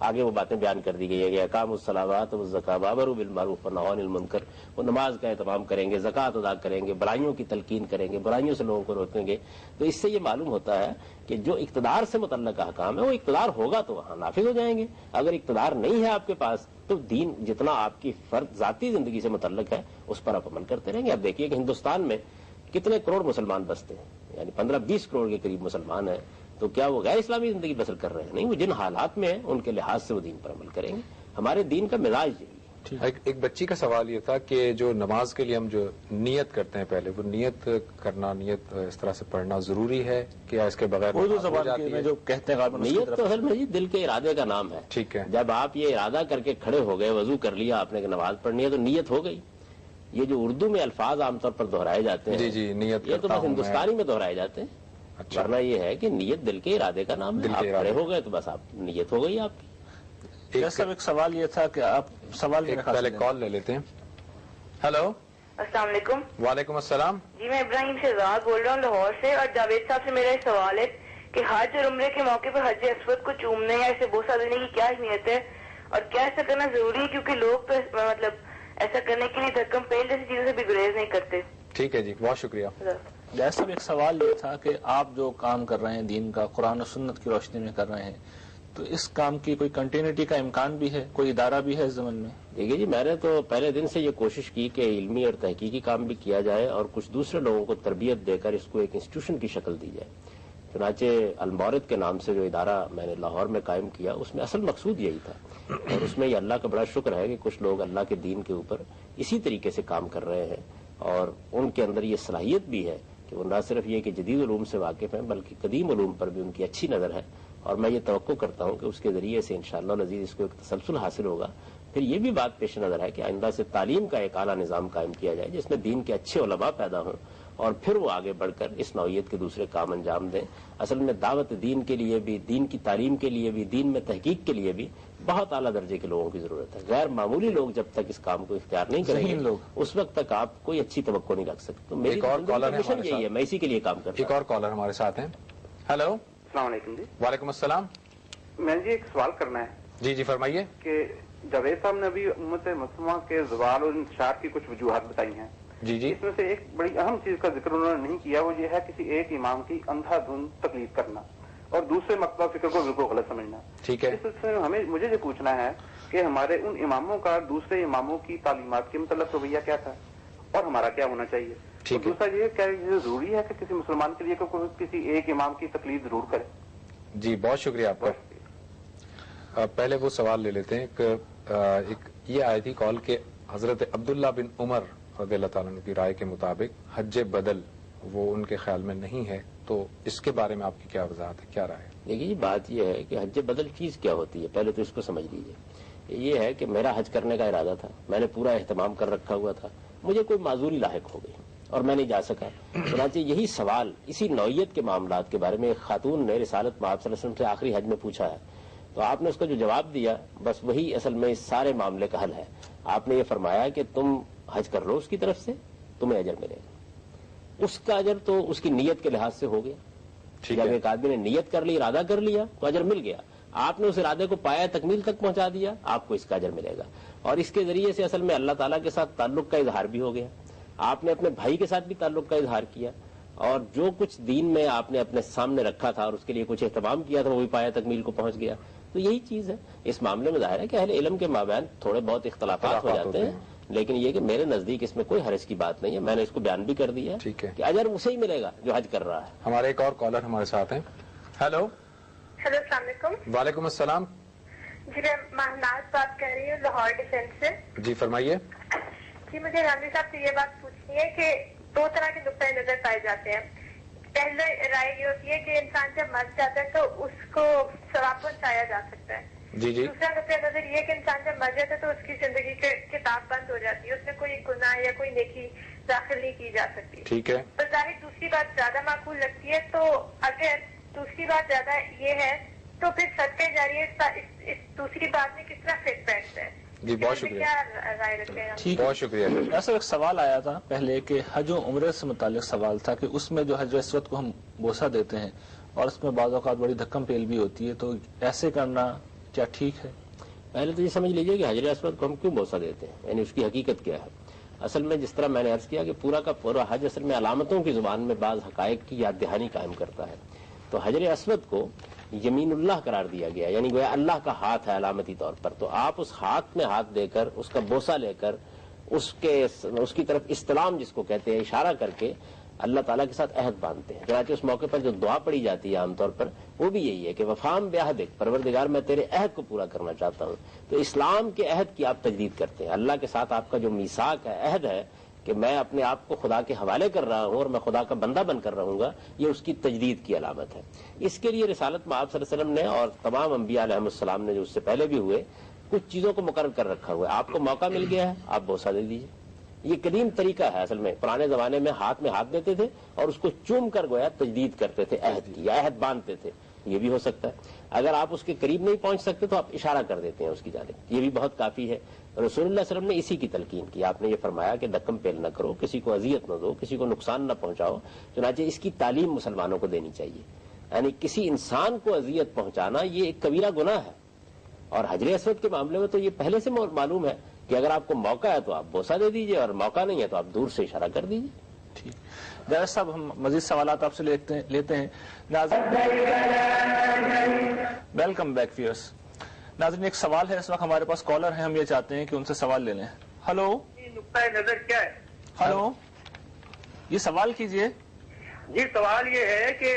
آگے وہ باتیں بیان کر دی گئی ہے کہ اقام الصلاوات والزکاۃ وامروا بالمعروف ونہوا عن المنکر، وہ نماز کا اہتمام کریں گے، زکوٰۃ ادا کریں گے، برائیوں کی تلقین کریں گے، برائیوں سے لوگوں کو روکیں گے. تو اس سے یہ معلوم ہوتا ہے کہ جو اقتدار سے متعلق احکام ہے وہ اقتدار ہوگا تو وہاں نافذ ہو جائیں گے. اگر اقتدار نہیں ہے آپ کے پاس تو دین جتنا آپ کی فرد ذاتی زندگی سے متعلق ہے اس پر آپ عمل کرتے رہیں گے. اب دیکھیے کہ ہندوستان میں کتنے کروڑ مسلمان بستے ہیں، یعنی 15-20 کروڑ کے قریب مسلمان ہیں. تو کیا وہ غیر اسلامی زندگی بسر کر رہے ہیں؟ نہیں، وہ جن حالات میں ہیں ان کے لحاظ سے وہ دین پر عمل کریں گے. ہمارے دین کا مزاج یہی ہے. ایک بچی کا سوال یہ تھا کہ جو نماز کے لیے ہم جو نیت کرتے ہیں پہلے، وہ نیت کرنا، نیت اس طرح سے پڑھنا ضروری ہے کہ اس کے بغیر اردو زبان میں جو کہتے ہیں نیت تو اصل میں دل کے ارادے کا نام ہے. ٹھیک ہے. جب آپ یہ ارادہ کر کے کھڑے ہو گئے، وضو کر لیا آپ نے کہ نماز پڑھنی ہے، تو نیت ہو گئی. یہ جو اردو میں الفاظ عام طور پر دہرائے جاتے ہیں، جی نیت، یہ تو بس ہندوستانی میں دہرائے جاتے ہیں. اچھا. ورنہ یہ ہے کہ نیت دل کے ارادے کا نام ہے. آپ کھڑے ہو گئے تو بس آپ نیت ہو گئی آپ کی. ایک سوال یہ تھا کہ آپ سوال پہلے کال لے لیتے ہیں. ہیلو، السلام علیکم. وعلیکم السلام. جی میں ابراہیم شہزاد بول رہا ہوں لاہور سے، اور جاوید صاحب سے میرا ایک سوال ہے کہ حج اور عمرے کے موقع پر حج اسود کو چومنے یا اسے بوسہ دینے کی کیا اہمیت ہے، اور کیا ایسا کرنا ضروری ہے؟ کیونکہ لوگ تو مطلب ایسا کرنے کے لیے دھکم پہل جیسی چیزوں سے بھی گریز نہیں کرتے. ٹھیک ہے جی، بہت شکریہ. جیسا ایک سوال یہ تھا کہ آپ جو کام کر رہے ہیں دین کا، قرآن و سنت کی روشنی میں کر رہے ہیں، تو اس کام کی کوئی کنٹینیوٹی کا امکان بھی ہے، کوئی ادارہ بھی ہے اس زمن میں؟ دیکھیے جی، میں نے تو پہلے دن سے یہ کوشش کی کہ علمی اور تحقیقی کام بھی کیا جائے اور کچھ دوسرے لوگوں کو تربیت دے کر اس کو ایک انسٹیٹیوشن کی شکل دی جائے. چنانچہ المورد کے نام سے جو ادارہ میں نے لاہور میں قائم کیا، اس میں اصل مقصود یہی تھا. اور اس میں یہ اللہ کا بڑا شکر ہے کہ کچھ لوگ اللہ کے دین کے اوپر اسی طریقے سے کام کر رہے ہیں، اور ان کے اندر یہ صلاحیت بھی ہے کہ وہ نہ صرف یہ کہ جدید علوم سے واقف ہیں بلکہ قدیم علوم پر بھی ان کی اچھی نظر ہے. اور میں یہ توقع کرتا ہوں کہ اس کے ذریعے سے انشاءاللہ العزیز اس کو ایک تسلسل حاصل ہوگا. پھر یہ بھی بات پیش نظر ہے کہ آئندہ سے تعلیم کا ایک اعلیٰ نظام قائم کیا جائے جس میں دین کے اچھے علماء پیدا ہوں، اور پھر وہ آگے بڑھ کر اس نوعیت کے دوسرے کام انجام دیں. اصل میں دعوت دین کے لیے بھی، دین کی تعلیم کے لیے بھی، دین میں تحقیق کے لیے بھی بہت اعلیٰ درجے کے لوگوں کی ضرورت ہے. غیر معمولی لوگ جب تک اس کام کو اختیار نہیں کریں گے اس وقت تک آپ کوئی اچھی توقع نہیں رکھ سکتے. تو میری مشن یہی ہے، میں اسی کے لیے کام کرتا ہوں. ایک اور کالر ہمارے ساتھ ہیں. ہیلو، السلام علیکم. جی وعلیکم السلام. میں جی ایک سوال کرنا ہے. جی فرمائیے. کہ جاوید صاحب نے ابھی امت مسلمہ کے زوال اور انتشار کی کچھ وجوہات بتائی ہیں. جی اس میں سے ایک بڑی اہم چیز کا ذکر انہوں نے نہیں کیا، وہ یہ ہے کسی ایک امام کی اندھا دھند تقلید کرنا اور دوسرے مکتب فکر کو بالکل غلط سمجھنا. ٹھیک ہے. اس سلسلے میں مجھے یہ پوچھنا ہے کہ ہمارے ان اماموں کا دوسرے اماموں کی تعلیمات کے متعلق رویہ کیا تھا اور ہمارا کیا ہونا چاہیے. اور دوسرا یہ کیا یہ ضروری ہے کہ کسی مسلمان کے لیے کوئی کسی ایک امام کی تقلید ضرور کرے. جی بہت شکریہ آپ کا. پہلے وہ سوال لے لیتے ہیں. ایک یہ آئی تھی کال کہ حضرت عبداللہ بن عمر رضی اللہ تعالیٰ عنہ کی رائے کے مطابق حج بدل وہ ان کے خیال میں نہیں ہے، تو اس کے بارے میں آپ کی کیا وضاحت ہے، کیا رائے ہے؟ دیکھیے بات یہ ہے کہ حج بدل چیز کیا ہوتی ہے، پہلے تو اس کو سمجھ لیجیے. یہ ہے کہ میرا حج کرنے کا ارادہ تھا، میں نے پورا اہتمام کر رکھا ہوا تھا، مجھے کوئی معذوری لاحق ہو گئی اور میں نہیں جا سکا. چنانچہ یہی سوال اسی نوعیت کے معاملات کے بارے میں ایک خاتون نے رسالت میں آپ صلی اللہ علیہ وسلم سے آخری حج میں پوچھا ہے، تو آپ نے اس کا جو جواب دیا بس وہی اصل میں اس سارے معاملے کا حل ہے. آپ نے یہ فرمایا کہ تم حج کر لو اس کی طرف سے، تمہیں اجر ملے گا. اس کا اجر تو اس کی نیت کے لحاظ سے ہو گیا. جب ایک آدمی نے نیت کر لی، ارادہ کر لیا تو اجر مل گیا. آپ نے اس ارادے کو پایا، تکمیل تک پہنچا دیا، آپ کو اس کا اجر ملے گا. اور اس کے ذریعے سے اصل میں اللہ تعالیٰ کے ساتھ تعلق کا اظہار بھی ہو گیا. آپ نے اپنے بھائی کے ساتھ بھی تعلق کا اظہار کیا، اور جو کچھ دین میں آپ نے اپنے سامنے رکھا تھا اور اس کے لیے کچھ اہتمام کیا تھا وہ بھی پایا، تکمیل کو پہنچ گیا. تو یہی چیز ہے. اس معاملے میں ظاہر ہے کہ اہل علم کے مابین تھوڑے بہت اختلافات ہو جاتے ہیں، لیکن یہ کہ میرے نزدیک اس میں کوئی حرج کی بات نہیں ہے. میں نے اس کو بیان بھی کر دیا ہے کہ اجر اسے ہی ملے گا جو حج کر رہا ہے. ہمارے ایک اور کالر ہمارے ساتھ ہیں. ہیلو. السلام علیکم. وعلیکم السلام. جی میں مہناز بات کر رہی ہوں لاہور ڈیفینس سے. جی فرمائیے. جی مجھے گاندھی صاحب سے یہ بات پوچھنی ہے کہ دو طرح کے نقطۂ نظر پائے جاتے ہیں. پہلے رائے یہ ہوتی ہے کہ انسان جب مر جاتا ہے تو اس کو ثواب پہنچایا جا سکتا ہے. دوسرا نقطۂ نظر یہ کہ انسان جب مر جاتا ہے تو اس کی زندگی کی کتاب بند ہو جاتی ہے، اس میں کوئی گناہ یا کوئی نیکی داخل نہیں کی جا سکتی. ٹھیک ہے. بظاہر دوسری بات زیادہ معقول لگتی ہے. تو اگر دوسری بات زیادہ یہ ہے تو پھر صدقہ جاریہ اس دوسری بات میں کس طرح فٹ بیٹھتا ہے؟ جی بہت شکریہ. کیا رائے رکھتے ہیں؟ ٹھیک، بہت شکریہ. ایسا ایک سوال آیا تھا پہلے کہ حج و عمرے سے متعلق سوال تھا کہ اس میں جو حج اسود کو ہم بوسہ دیتے ہیں اور اس میں بعض اوقات بڑی دھکم پیل بھی ہوتی ہے، تو ایسے کرنا کیا ٹھیک ہے؟ پہلے تو یہ سمجھ لیجئے کہ حجر اسود کو ہم کیوں بوسہ دیتے ہیں، یعنی اس کی حقیقت کیا ہے۔ اصل میں جس طرح میں نے عرض کیا کہ پورا کا پورا حج اصل میں علامتوں کی زبان میں بعض حقائق کی یاد دہانی قائم کرتا ہے، تو حجر اسود کو یمین اللہ قرار دیا گیا، یعنی گویا اللہ کا ہاتھ ہے علامتی طور پر، تو آپ اس ہاتھ میں ہاتھ دے کر، اس کا بوسہ لے کر، اس کی طرف استلام جس کو کہتے ہیں، اشارہ کر کے اللہ تعالیٰ کے ساتھ عہد باندھتے ہیں۔ چنانچہ اس موقع پر جو دعا پڑھی جاتی ہے عام طور پر وہ بھی یہی ہے کہ وفام بعہدک، پروردگار میں تیرے عہد کو پورا کرنا چاہتا ہوں۔ تو اسلام کے عہد کی آپ تجدید کرتے ہیں، اللہ کے ساتھ آپ کا جو میثاق ہے، عہد ہے کہ میں اپنے آپ کو خدا کے حوالے کر رہا ہوں اور میں خدا کا بندہ بن کر رہوں گا، یہ اس کی تجدید کی علامت ہے۔ اس کے لیے رسالت میں آپ صلی اللہ علیہ وسلم نے اور تمام انبیاء علیہ السلام نے جو اس سے پہلے بھی ہوئے کچھ چیزوں کو مقرر کر رکھا ہوا ہے۔ آپ کو موقع مل گیا ہے، آپ بوسہ دے دیجیے۔ یہ قدیم طریقہ ہے، اصل میں پرانے زمانے میں ہاتھ دیتے تھے اور اس کو چوم کر گویا تجدید کرتے تھے، عہد کی یا عہد باندھتے تھے۔ یہ بھی ہو سکتا ہے، اگر آپ اس کے قریب نہیں پہنچ سکتے تو آپ اشارہ کر دیتے ہیں اس کی جانب، یہ بھی بہت کافی ہے۔ رسول اللہ صلی اللہ علیہ وسلم نے اسی کی تلقین کی، آپ نے یہ فرمایا کہ ڈکم پیل نہ کرو، کسی کو اذیت نہ دو، کسی کو نقصان نہ پہنچاؤ۔ چنانچہ اس کی تعلیم مسلمانوں کو دینی چاہیے، یعنی کسی انسان کو اذیت پہنچانا یہ ایک کبیرہ گناہ ہے۔ اور حجر اسود کے معاملے میں تو یہ پہلے سے معلوم ہے کہ اگر آپ کو موقع ہے تو آپ بوسہ دے دیجئے اور موقع نہیں ہے تو آپ دور سے اشارہ کر دیجئے۔ ٹھیک، ڈاکٹر صاحب ہم مزید سوالات آپ سے لیتے ہیں۔ Welcome back viewers. ناظرین ایک سوال ہے، اس وقت ہمارے پاس کالر ہیں، ہم یہ چاہتے ہیں کہ ان سے سوال لے لیں۔ ہلو، نقطۂ نظر کیا ہے؟ ہلو، یہ سوال کیجئے۔ جی سوال یہ ہے کہ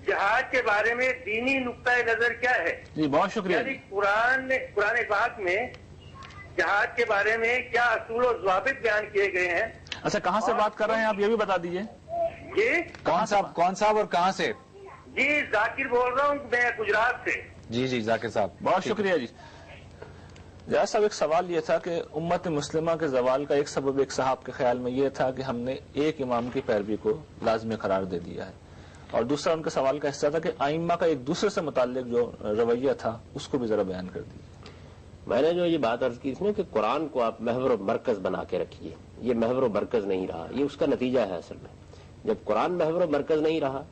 جہاد کے بارے میں دینی نقطۂ نظر کیا ہے؟ جی بہت شکریہ۔ یعنی قرآن پاک میں جہاد کے بارے میں کیا اصول و ضوابط بیان کیے گئے ہیں؟ اچھا، کہاں سے بات کر رہے ہیں آپ یہ بھی بتا دیجئے۔ جی کون صاحب اور کہاں سے؟ جی ذاکر بول رہا ہوں میں گجرات سے۔ جی ذاکر صاحب بہت شکریہ جی۔ جہاز صاحب ایک سوال یہ تھا کہ امت مسلمہ کے زوال کا ایک سبب ایک صاحب کے خیال میں یہ تھا کہ ہم نے ایک امام کی پیروی کو لازمی قرار دے دیا ہے، اور دوسرا ان کے سوال کا حصہ تھا کہ ائمہ کا ایک دوسرے سے متعلق جو رویہ تھا اس کو بھی ذرا بیان کر دیجیے۔ میں نے جو یہ بات عرض کی اس میں کہ قرآن کو آپ محور و مرکز بنا کے رکھیے، یہ محور و مرکز نہیں رہا، یہ اس کا نتیجہ ہے۔ اصل میں جب قرآن محور و مرکز نہیں رہا،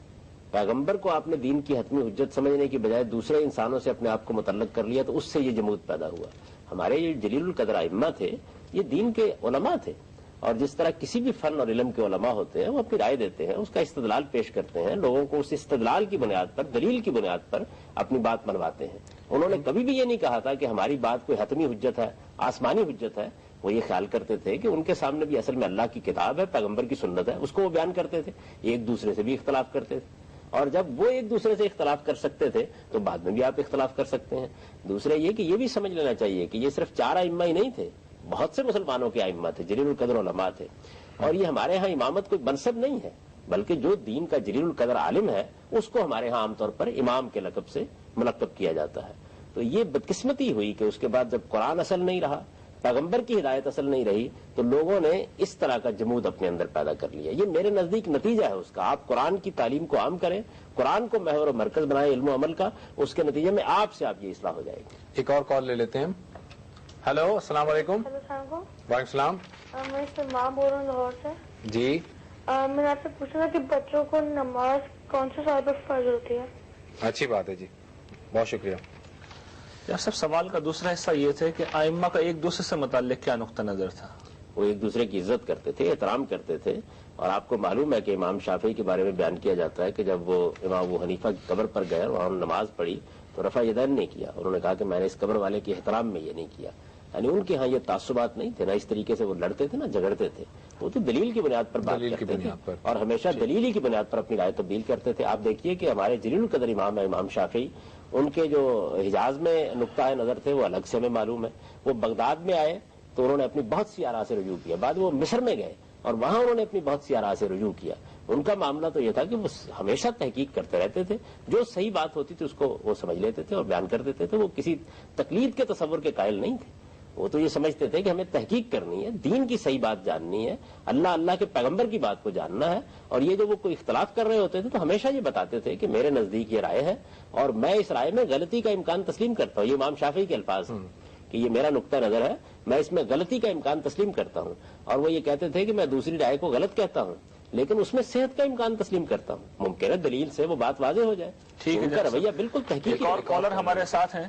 پیغمبر کو آپ نے دین کی حتمی حجت سمجھنے کی بجائے دوسرے انسانوں سے اپنے آپ کو متعلق کر لیا، تو اس سے یہ جمود پیدا ہوا۔ ہمارے یہ جلیل القدر ائمہ تھے، یہ دین کے علماء تھے، اور جس طرح کسی بھی فن اور علم کے علماء ہوتے ہیں وہ اپنی رائے دیتے ہیں، اس کا استدلال پیش کرتے ہیں، لوگوں کو اس استدلال کی بنیاد پر، دلیل کی بنیاد پر اپنی بات منواتے ہیں۔ انہوں نے کبھی بھی یہ نہیں کہا تھا کہ ہماری بات کوئی حتمی حجت ہے، آسمانی حجت ہے۔ وہ یہ خیال کرتے تھے کہ ان کے سامنے بھی اصل میں اللہ کی کتاب ہے، پیغمبر کی سنت ہے، اس کو وہ بیان کرتے تھے، ایک دوسرے سے بھی اختلاف کرتے تھے، اور جب وہ ایک دوسرے سے اختلاف کر سکتے تھے تو بعد میں بھی آپ اختلاف کر سکتے ہیں۔ دوسرا یہ کہ یہ بھی سمجھ لینا چاہیے کہ یہ صرف 4 ائمہ ہی نہیں تھے، بہت سے مسلمانوں کے ائمہ تھے، جلیل القدر علماء تھے، اور یہ ہمارے ہاں امامت کوئی منصب نہیں ہے، بلکہ جو دین کا جلیل القدر عالم ہے اس کو ہمارے ہاں عام طور پر امام کے لقب سے منقب کیا جاتا ہے۔ تو یہ بدقسمتی ہوئی کہ اس کے بعد جب قرآن اصل نہیں رہا، پیغمبر کی ہدایت اصل نہیں رہی، تو لوگوں نے اس طرح کا جمود اپنے اندر پیدا کر لیا۔ یہ میرے نزدیک نتیجہ ہے اس کا۔ آپ قرآن کی تعلیم کو عام کریں، قرآن کو محور و مرکز بنائیں علم و عمل کا، اس کے نتیجے میں آپ یہ اصلاح ہو جائے گی۔ ایک اور کال لے لیتے ہیں۔ ہلو، السلام علیکم۔ وعلیکم السلام۔ میں سلمان بول رہا ہوں لاہور سے۔ جی میں نے آپ سے پوچھا تھا کہ بچوں کو نماز کون سے سال پر فرض ہوتی ہے؟ اچھی بات ہے جی، بہت شکریہ۔ سب سوال کا دوسرا حصہ یہ تھا کہ ائمہ کا ایک دوسرے سے متعلق کیا نقطہ نظر تھا؟ وہ ایک دوسرے کی عزت کرتے تھے، احترام کرتے تھے، اور آپ کو معلوم ہے کہ امام شافعی کے بارے میں بیان کیا جاتا ہے کہ جب وہ امام ابو حنیفہ کی قبر پر گئے اور وہاں نماز پڑھی تو رفع یدین نہیں کیا، انہوں نے کہا کہ میں نے اس قبر والے کے احترام میں یہ نہیں کیا۔ یعنی ان کے ہاں یہ تعصبات نہیں تھے، نہ اس طریقے سے وہ لڑتے تھے نہ جھگڑتے تھے، وہ تو دلیل کی بنیاد پر بات کرتے تھے اور ہمیشہ دلیل کی بنیاد پر اپنی رائے تبدیل کرتے تھے۔ آپ دیکھیے کہ ہمارے جلیل القدر امام ہے امام شافعی، ان کے جو حجاز میں نقطۂ نظر تھے وہ الگ سے ہمیں معلوم ہے۔ وہ بغداد میں آئے تو انہوں نے اپنی بہت سی آراء سے رجوع کیا، بعد وہ مصر میں گئے اور وہاں انہوں نے اپنی بہت سی آراء سے رجوع کیا۔ ان کا معاملہ تو یہ تھا کہ وہ ہمیشہ تحقیق کرتے رہتے تھے، جو صحیح بات ہوتی تھی اس کو وہ سمجھ لیتے تھے اور بیان کر دیتے تھے۔ وہ کسی تقلید کے تصور کے قائل نہیں تھے، وہ تو یہ سمجھتے تھے کہ ہمیں تحقیق کرنی ہے، دین کی صحیح بات جاننی ہے، اللہ کے پیغمبر کی بات کو جاننا ہے۔ اور یہ جو وہ کوئی اختلاف کر رہے ہوتے تھے تو ہمیشہ یہ بتاتے تھے کہ میرے نزدیک یہ رائے ہے اور میں اس رائے میں غلطی کا امکان تسلیم کرتا ہوں۔ یہ امام شافعی کے الفاظ ہیں کہ یہ میرا نقطہ نظر ہے، میں اس میں غلطی کا امکان تسلیم کرتا ہوں۔ اور وہ یہ کہتے تھے کہ میں دوسری رائے کو غلط کہتا ہوں لیکن اس میں صحت کا امکان تسلیم کرتا ہوں، ممکن ہے دلیل سے وہ بات واضح ہو جائے۔ ٹھیک ہے، ان کا رویہ بالکل تحقیقی۔ ایک اور کالر ہمارے ساتھ ہیں۔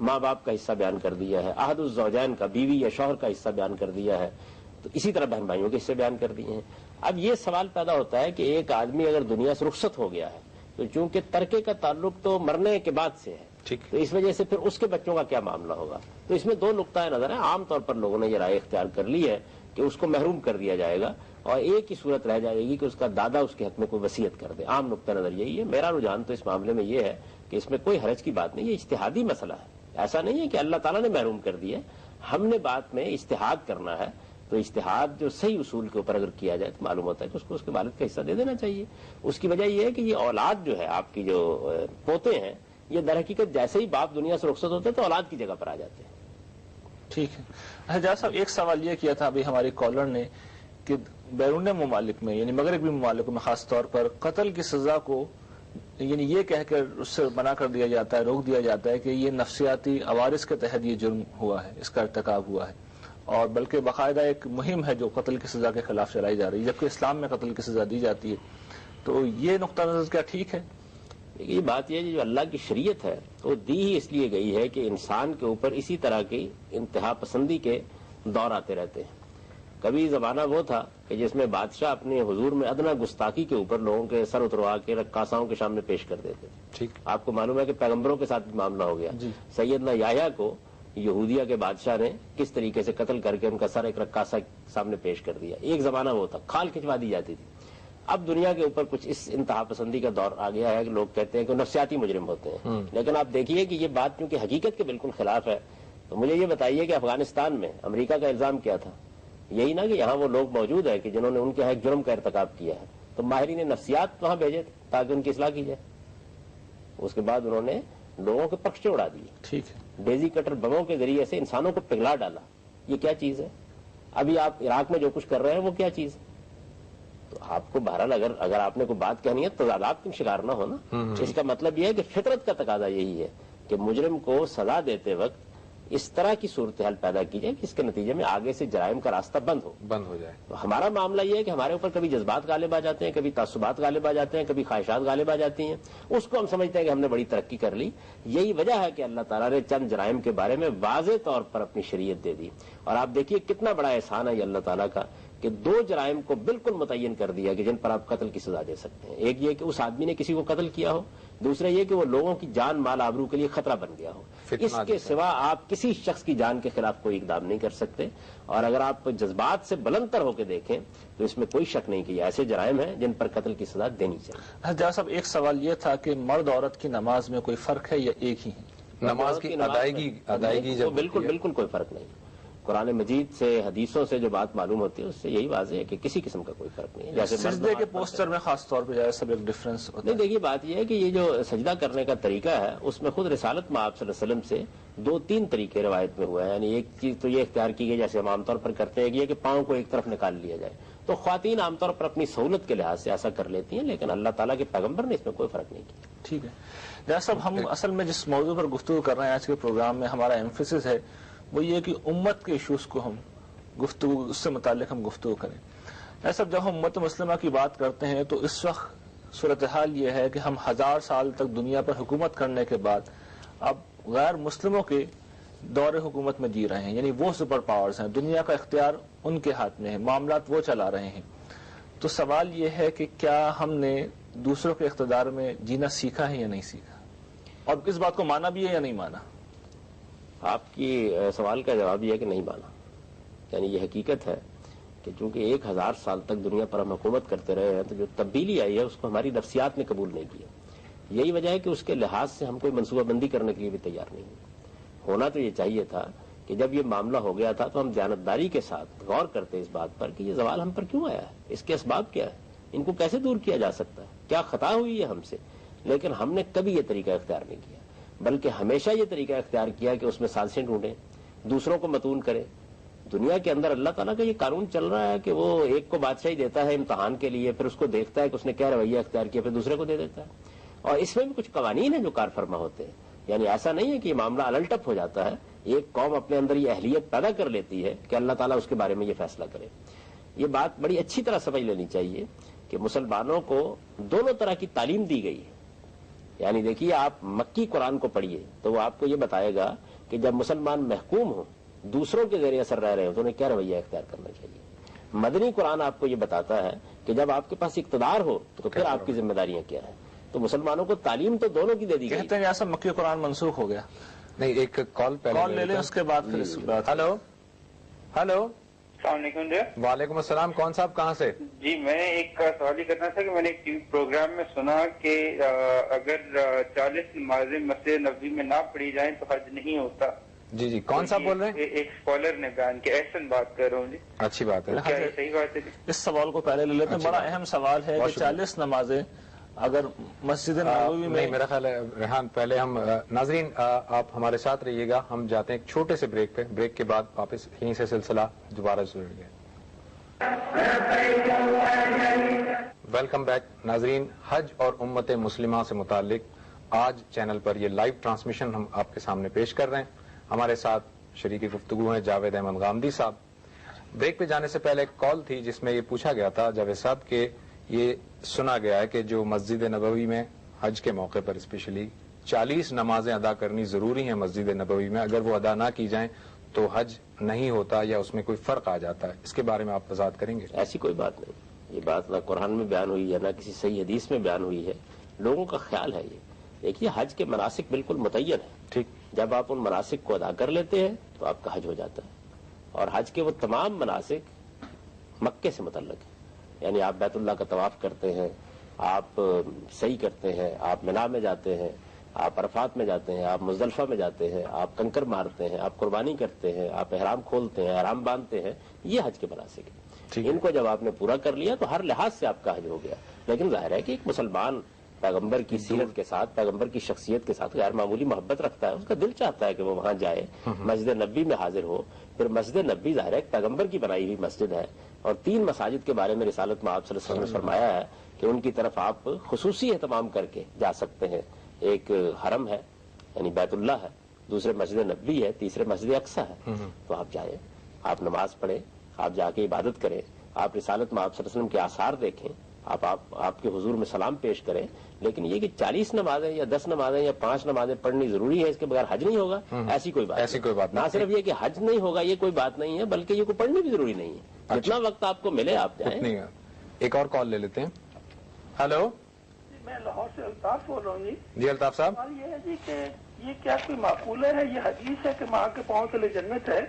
ماں باپ کا حصہ بیان کر دیا ہے، عہد الزوجین کا، بیوی یا شوہر کا حصہ بیان کر دیا ہے، تو اسی طرح بہن بھائیوں کے حصے بیان کر دیے ہیں۔ اب یہ سوال پیدا ہوتا ہے کہ ایک آدمی اگر دنیا سے رخصت ہو گیا ہے تو چونکہ ترکے کا تعلق تو مرنے کے بعد سے ہے، تو اس وجہ سے پھر اس کے بچوں کا کیا معاملہ ہوگا؟ تو اس میں دو نقطۂ نظر ہیں۔ عام طور پر لوگوں نے یہ رائے اختیار کر لی ہے کہ اس کو محروم کر دیا جائے گا اور ایک ہی صورت رہ جائے گی کہ اس کا دادا اس کے حق میں کوئی وصیت کر دے۔ عام نقطۂ نظر یہی ہے۔ میرا رجحان تو اس معاملے میں یہ ہے کہ اس میں کوئی حرج کی بات نہیں، یہ اجتہادی مسئلہ ہے، ایسا نہیں ہے کہ اللہ تعالیٰ نے محروم کر دیا، ہم نے بات میں اجتہاد کرنا ہے، تو اجتہاد جو صحیح اصول کے اوپر اگر کیا جائے تو معلوم ہوتا ہے کہ اس کو اس کے والد کا حصہ دے دینا چاہیے۔ اس کی وجہ یہ ہے کہ یہ اولاد جو ہے آپ کی جو پوتے ہیں، یہ در حقیقت جیسے ہی باپ دنیا سے رخصت ہوتے ہیں تو اولاد کی جگہ پر آ جاتے ہیں۔ ٹھیک ہے حجاز صاحب، ایک سوال یہ کیا تھا ابھی ہماری کالر نے کہ بیرون ممالک میں یعنی مغربی ممالک میں خاص طور پر قتل کی سزا کو یعنی یہ کہہ کر اس سے منع کر دیا جاتا ہے، روک دیا جاتا ہے کہ یہ نفسیاتی عوارض کے تحت یہ جرم ہوا ہے، اس کا ارتکاب ہوا ہے، اور بلکہ باقاعدہ ایک مہم ہے جو قتل کی سزا کے خلاف چلائی جا رہی ہے، جبکہ اسلام میں قتل کی سزا دی جاتی ہے۔ تو یہ نقطہ نظر کیا ٹھیک ہے؟ یہ بات یہ ہے جو اللہ کی شریعت ہے وہ دی ہی اس لیے گئی ہے کہ انسان کے اوپر اسی طرح کی انتہا پسندی کے دور آتے رہتے ہیں۔ کبھی زمانہ وہ تھا کہ جس میں بادشاہ اپنے حضور میں ادنا گستاخی کے اوپر لوگوں کے سر اتروا کے رقاصاؤں کے سامنے پیش کر دیتے تھے۔ ٹھیک، آپ کو معلوم ہے کہ پیغمبروں کے ساتھ بھی معاملہ ہو گیا۔ سیدنا یحییٰ کو یہودیہ کے بادشاہ نے کس طریقے سے قتل کر کے ان کا سر ایک رقاصہ سامنے پیش کر دیا۔ ایک زمانہ وہ تھا، کھال کھچوا دی جاتی تھی۔ اب دنیا کے اوپر کچھ اس انتہا پسندی کا دور آ گیا ہے کہ لوگ کہتے ہیں کہ نفسیاتی مجرم ہوتے ہیں، لیکن آپ دیکھیے کہ یہ بات کیونکہ حقیقت کے بالکل خلاف ہے۔ تو مجھے یہ بتائیے کہ افغانستان میں امریکہ کا الزام کیا تھا؟ یہی نا کہ یہاں وہ لوگ موجود ہیں کہ جنہوں نے ان کے ایک جرم کا ارتکاب کیا ہے، تو ماہرین نفسیات وہاں بھیجے تھے تاکہ ان کی اصلاح کی جائے۔ اس کے بعد انہوں نے لوگوں کے پکشے اڑا دیے، ٹھیک ہے، ڈیزی کٹر بموں کے ذریعے سے انسانوں کو پگھلا ڈالا۔ یہ کیا چیز ہے؟ ابھی آپ عراق میں جو کچھ کر رہے ہیں وہ کیا چیز ہے؟ تو آپ کو بہرحال اگر آپ نے کوئی بات کہنی ہے تو آپ کا شکار نہ ہونا۔ اس کا مطلب یہ ہے کہ فطرت کا تقاضا یہی ہے کہ مجرم کو سزا دیتے وقت اس طرح کی صورتحال پیدا کی جائے کہ اس کے نتیجے میں آگے سے جرائم کا راستہ بند ہو جائے۔ تو ہمارا معاملہ یہ ہے کہ ہمارے اوپر کبھی جذبات غالب آ جاتے ہیں، کبھی تعصبات غالب آ جاتے ہیں، کبھی خواہشات غالب آ جاتی ہیں، اس کو ہم سمجھتے ہیں کہ ہم نے بڑی ترقی کر لی۔ یہی وجہ ہے کہ اللہ تعالیٰ نے چند جرائم کے بارے میں واضح طور پر اپنی شریعت دے دی، اور آپ دیکھیے کتنا بڑا احسان ہے یہ اللہ تعالیٰ کا کہ دو جرائم کو بالکل متعین کر دیا کہ جن پر آپ قتل کی سزا دے سکتے ہیں۔ ایک یہ کہ اس آدمی نے کسی کو قتل کیا ہو، دوسرا یہ کہ وہ لوگوں کی جان مال آبرو کے لیے خطرہ بن گیا ہو۔ اس کے سوا آپ کسی شخص کی جان کے خلاف کوئی اقدام نہیں کر سکتے، اور اگر آپ جذبات سے بلند تر ہو کے دیکھیں تو اس میں کوئی شک نہیں کہ یہ ایسے جرائم ہیں جن پر قتل کی سزا دینی چاہیے۔ حجاز صاحب، ایک سوال یہ تھا کہ مرد عورت کی نماز میں کوئی فرق ہے یا ایک ہی ہے؟ نماز کی ادائیگی جب بالکل کوئی فرق نہیں۔ قرآن مجید سے حدیثوں سے جو بات معلوم ہوتی ہے اس سے یہی واضح ہے کہ کسی قسم کا کوئی فرق نہیں ہے۔ جیسے سجدے کے پوسٹر میں خاص طور پہ سب ایک ڈفرنس ہوتا ہے۔ نہیں، دیکھیے بات یہ ہے کہ یہ جو سجدہ کرنے کا طریقہ ہے اس میں خود رسالت میں آپ صلی اللہ علیہ وسلم سے 2-3 طریقے روایت میں ہوا ہے۔ یعنی ایک چیز تو یہ اختیار کی گئی جیسے ہم عام طور پر کرتے ہیں کہ یہ کہ پاؤں کو ایک طرف نکال لیا جائے، تو خواتین عام طور پر اپنی سہولت کے لحاظ سے ایسا کر لیتی ہیں، لیکن اللہ تعالیٰ کے پیغمبر نے اس میں کوئی فرق نہیں کیا۔ ٹھیک ہے جناب صاحب، ہم اصل میں جس موضوع پر گفتگو کر رہے ہیں آج کے پروگرام میں، ہمارا ایمفیسس ہے وہ یہ کہ امت کے ایشوز کو ہم گفتگو اس سے متعلق ہم گفتگو کریں۔ ایسا جب ہم امت مسلمہ کی بات کرتے ہیں تو اس وقت صورتحال یہ ہے کہ ہم 1000 سال تک دنیا پر حکومت کرنے کے بعد اب غیر مسلموں کے دور حکومت میں جی رہے ہیں، یعنی وہ سپر پاورز ہیں، دنیا کا اختیار ان کے ہاتھ میں ہے، معاملات وہ چلا رہے ہیں۔ تو سوال یہ ہے کہ کیا ہم نے دوسروں کے اقتدار میں جینا سیکھا ہے یا نہیں سیکھا، اور اس بات کو مانا بھی ہے یا نہیں مانا؟ آپ کی سوال کا جواب یہ ہے کہ نہیں مانا۔ یعنی یہ حقیقت ہے کہ چونکہ 1000 سال تک دنیا پر ہم حکومت کرتے رہے ہیں تو جو تبدیلی آئی ہے اس کو ہماری نفسیات نے قبول نہیں کیا۔ یہی وجہ ہے کہ اس کے لحاظ سے ہم کوئی منصوبہ بندی کرنے کے لیے بھی تیار نہیں ہیں۔ ہونا تو یہ چاہیے تھا کہ جب یہ معاملہ ہو گیا تھا تو ہم دیانتداری کے ساتھ غور کرتے اس بات پر کہ یہ زوال ہم پر کیوں آیا ہے، اس کے اسباب کیا ہے، ان کو کیسے دور کیا جا سکتا ہے، کیا خطا ہوئی ہے ہم سے۔ لیکن ہم نے کبھی یہ طریقہ اختیار نہیں کیا، بلکہ ہمیشہ یہ طریقہ اختیار کیا کہ اس میں سازشیں ڈھونڈیں، دوسروں کو متون کریں۔ دنیا کے اندر اللہ تعالیٰ کا یہ قانون چل رہا ہے کہ وہ ایک کو بادشاہی دیتا ہے امتحان کے لیے، پھر اس کو دیکھتا ہے کہ اس نے کیا رویہ اختیار کیا، پھر دوسرے کو دے دیتا ہے۔ اور اس میں بھی کچھ قوانین ہیں جو کار فرما ہوتے ہیں، یعنی ایسا نہیں ہے کہ یہ معاملہ الٹپ ہو جاتا ہے۔ ایک قوم اپنے اندر یہ اہلیت پیدا کر لیتی ہے کہ اللہ تعالیٰ اس کے بارے میں یہ فیصلہ کرے۔ یہ بات بڑی اچھی طرح سمجھ لینی چاہیے کہ مسلمانوں کو دونوں طرح کی تعلیم دی گئی ہے۔ یعنی دیکھیے، آپ مکی قرآن کو پڑھیے تو وہ آپ کو یہ بتائے گا کہ جب مسلمان محکوم ہوں، دوسروں کے ذریعے اثر رہ رہے ہوں، تو انہیں کیا رویہ اختیار کرنا چاہیے. مدنی قرآن آپ کو یہ بتاتا ہے کہ جب آپ کے پاس اقتدار ہو تو پھر آپ کی ذمہ داریاں کیا ہیں. تو مسلمانوں کو تعلیم تو دونوں کی دے دی گئی. کہتے ہیں یہاں سے مکی قرآن منسوخ ہو گیا. نہیں، ایک کال لے لیں، اس کے بعد پھر ہلو ہلو، السلام علیکم جی. وعلیکم السلام. کون صاحب کہاں سے؟ جی میں نے ایک سوال یہ کرنا تھا کہ میں نے ایک ٹی وی پروگرام میں سنا کہ اگر 40 نمازیں مسجد نبوی میں نہ پڑھی جائیں تو حج نہیں ہوتا. جی جی، کون صاحب بول رہے ہیں؟ ایک اسکالر نے بیان کیا. احسن بات کر رہا ہوں جی. اچھی بات ہے. کیا یہ صحیح بات ہے؟ اس سوال کو پہلے لے لیتے ہیں. بڑا اہم سوال ہے کہ 40 نمازیں اگر مسجد نبوی میں. نہیں، میرا خیال ہے ریحان، پہلے ہم ناظرین آپ ہمارے ساتھ رہیے گا. ہم جاتے ہیں ایک چھوٹے سے بریک پہ. بریک کے بعد واپس یہیں سے سلسلہ دوبارہ شروع ہوگا. ویلکم بیک ناظرین. حج اور امت مسلمہ سے متعلق آج چینل پر یہ لائیو ٹرانسمیشن ہم آپ کے سامنے پیش کر رہے ہیں. ہمارے ساتھ شریک گفتگو ہیں جاوید احمد غامدی صاحب. بریک پہ جانے سے پہلے ایک کال تھی جس میں یہ پوچھا گیا تھا جاوید صاحب کہ یہ سنا گیا ہے کہ جو مسجد نبوی میں حج کے موقع پر اسپیشلی 40 نمازیں ادا کرنی ضروری ہیں مسجد نبوی میں، اگر وہ ادا نہ کی جائیں تو حج نہیں ہوتا یا اس میں کوئی فرق آ جاتا ہے. اس کے بارے میں آپ وضاحت کریں گے؟ ایسی کوئی بات نہیں. یہ بات نہ قرآن میں بیان ہوئی ہے نہ کسی صحیح حدیث میں بیان ہوئی ہے. لوگوں کا خیال ہے یہ. دیکھیے حج کے مناسک بالکل متعین ہے. ٹھیک. جب آپ ان مناسک کو ادا کر لیتے ہیں تو آپ کا حج ہو جاتا ہے. اور حج کے وہ تمام مناسک مکے سے متعلق ہیں. یعنی آپ بیت اللہ کا طواف کرتے ہیں، آپ سعی کرتے ہیں، آپ منا میں جاتے ہیں، آپ عرفات میں جاتے ہیں، آپ مزدلفہ میں جاتے ہیں، آپ کنکر مارتے ہیں، آپ قربانی کرتے ہیں، آپ احرام کھولتے ہیں، احرام باندھتے ہیں. یہ حج کے مناسک ہیں. ان کو جب آپ نے پورا کر لیا تو ہر لحاظ سے آپ کا حج ہو گیا. لیکن ظاہر ہے کہ ایک مسلمان پیغمبر کی سیرت کے ساتھ، پیغمبر کی شخصیت کے ساتھ غیر معمولی محبت رکھتا ہے. اس کا دل چاہتا ہے کہ وہ وہاں جائے، مسجد نبوی میں حاضر ہو. پھر مسجد نبوی ظاہر ہے پیغمبر کی بنائی ہوئی مسجد ہے. اور 3 مساجد کے بارے میں رسالت میں آپ صلی اللہ علیہ وسلم نے فرمایا ہے کہ ان کی طرف آپ خصوصی اہتمام کر کے جا سکتے ہیں. ایک حرم ہے یعنی بیت اللہ ہے، دوسرے مسجد نبوی ہے، تیسرے مسجد اقصی ہے. تو آپ جائیں، آپ نماز پڑھیں، آپ جا کے عبادت کریں، آپ رسالت میں آپ صلی اللہ علیہ وسلم کے آثار دیکھیں، آپ کے حضور میں سلام پیش کریں. لیکن یہ کہ 40 نمازیں یا 10 نمازیں یا 5 نمازیں پڑھنی ضروری ہے، اس کے بغیر حج نہیں ہوگا، ایسی کوئی بات نہ صرف یہ کہ حج نہیں ہوگا یہ کوئی بات نہیں ہے، بلکہ یہ کوئی پڑھنی بھی ضروری نہیں ہے. جتنا وقت آپ کو ملے آپ جائیں. ایک اور کال لے لیتے ہیں. ہلو، میں لاہور سے الطاف بول رہا ہوں. جی الطاف صاحب. سوال یہ ہے جی کہ یہ کیا کوئی معقول ہے، یہ حدیث ہے کہ ماں کے پاؤں تلے جنت ہے؟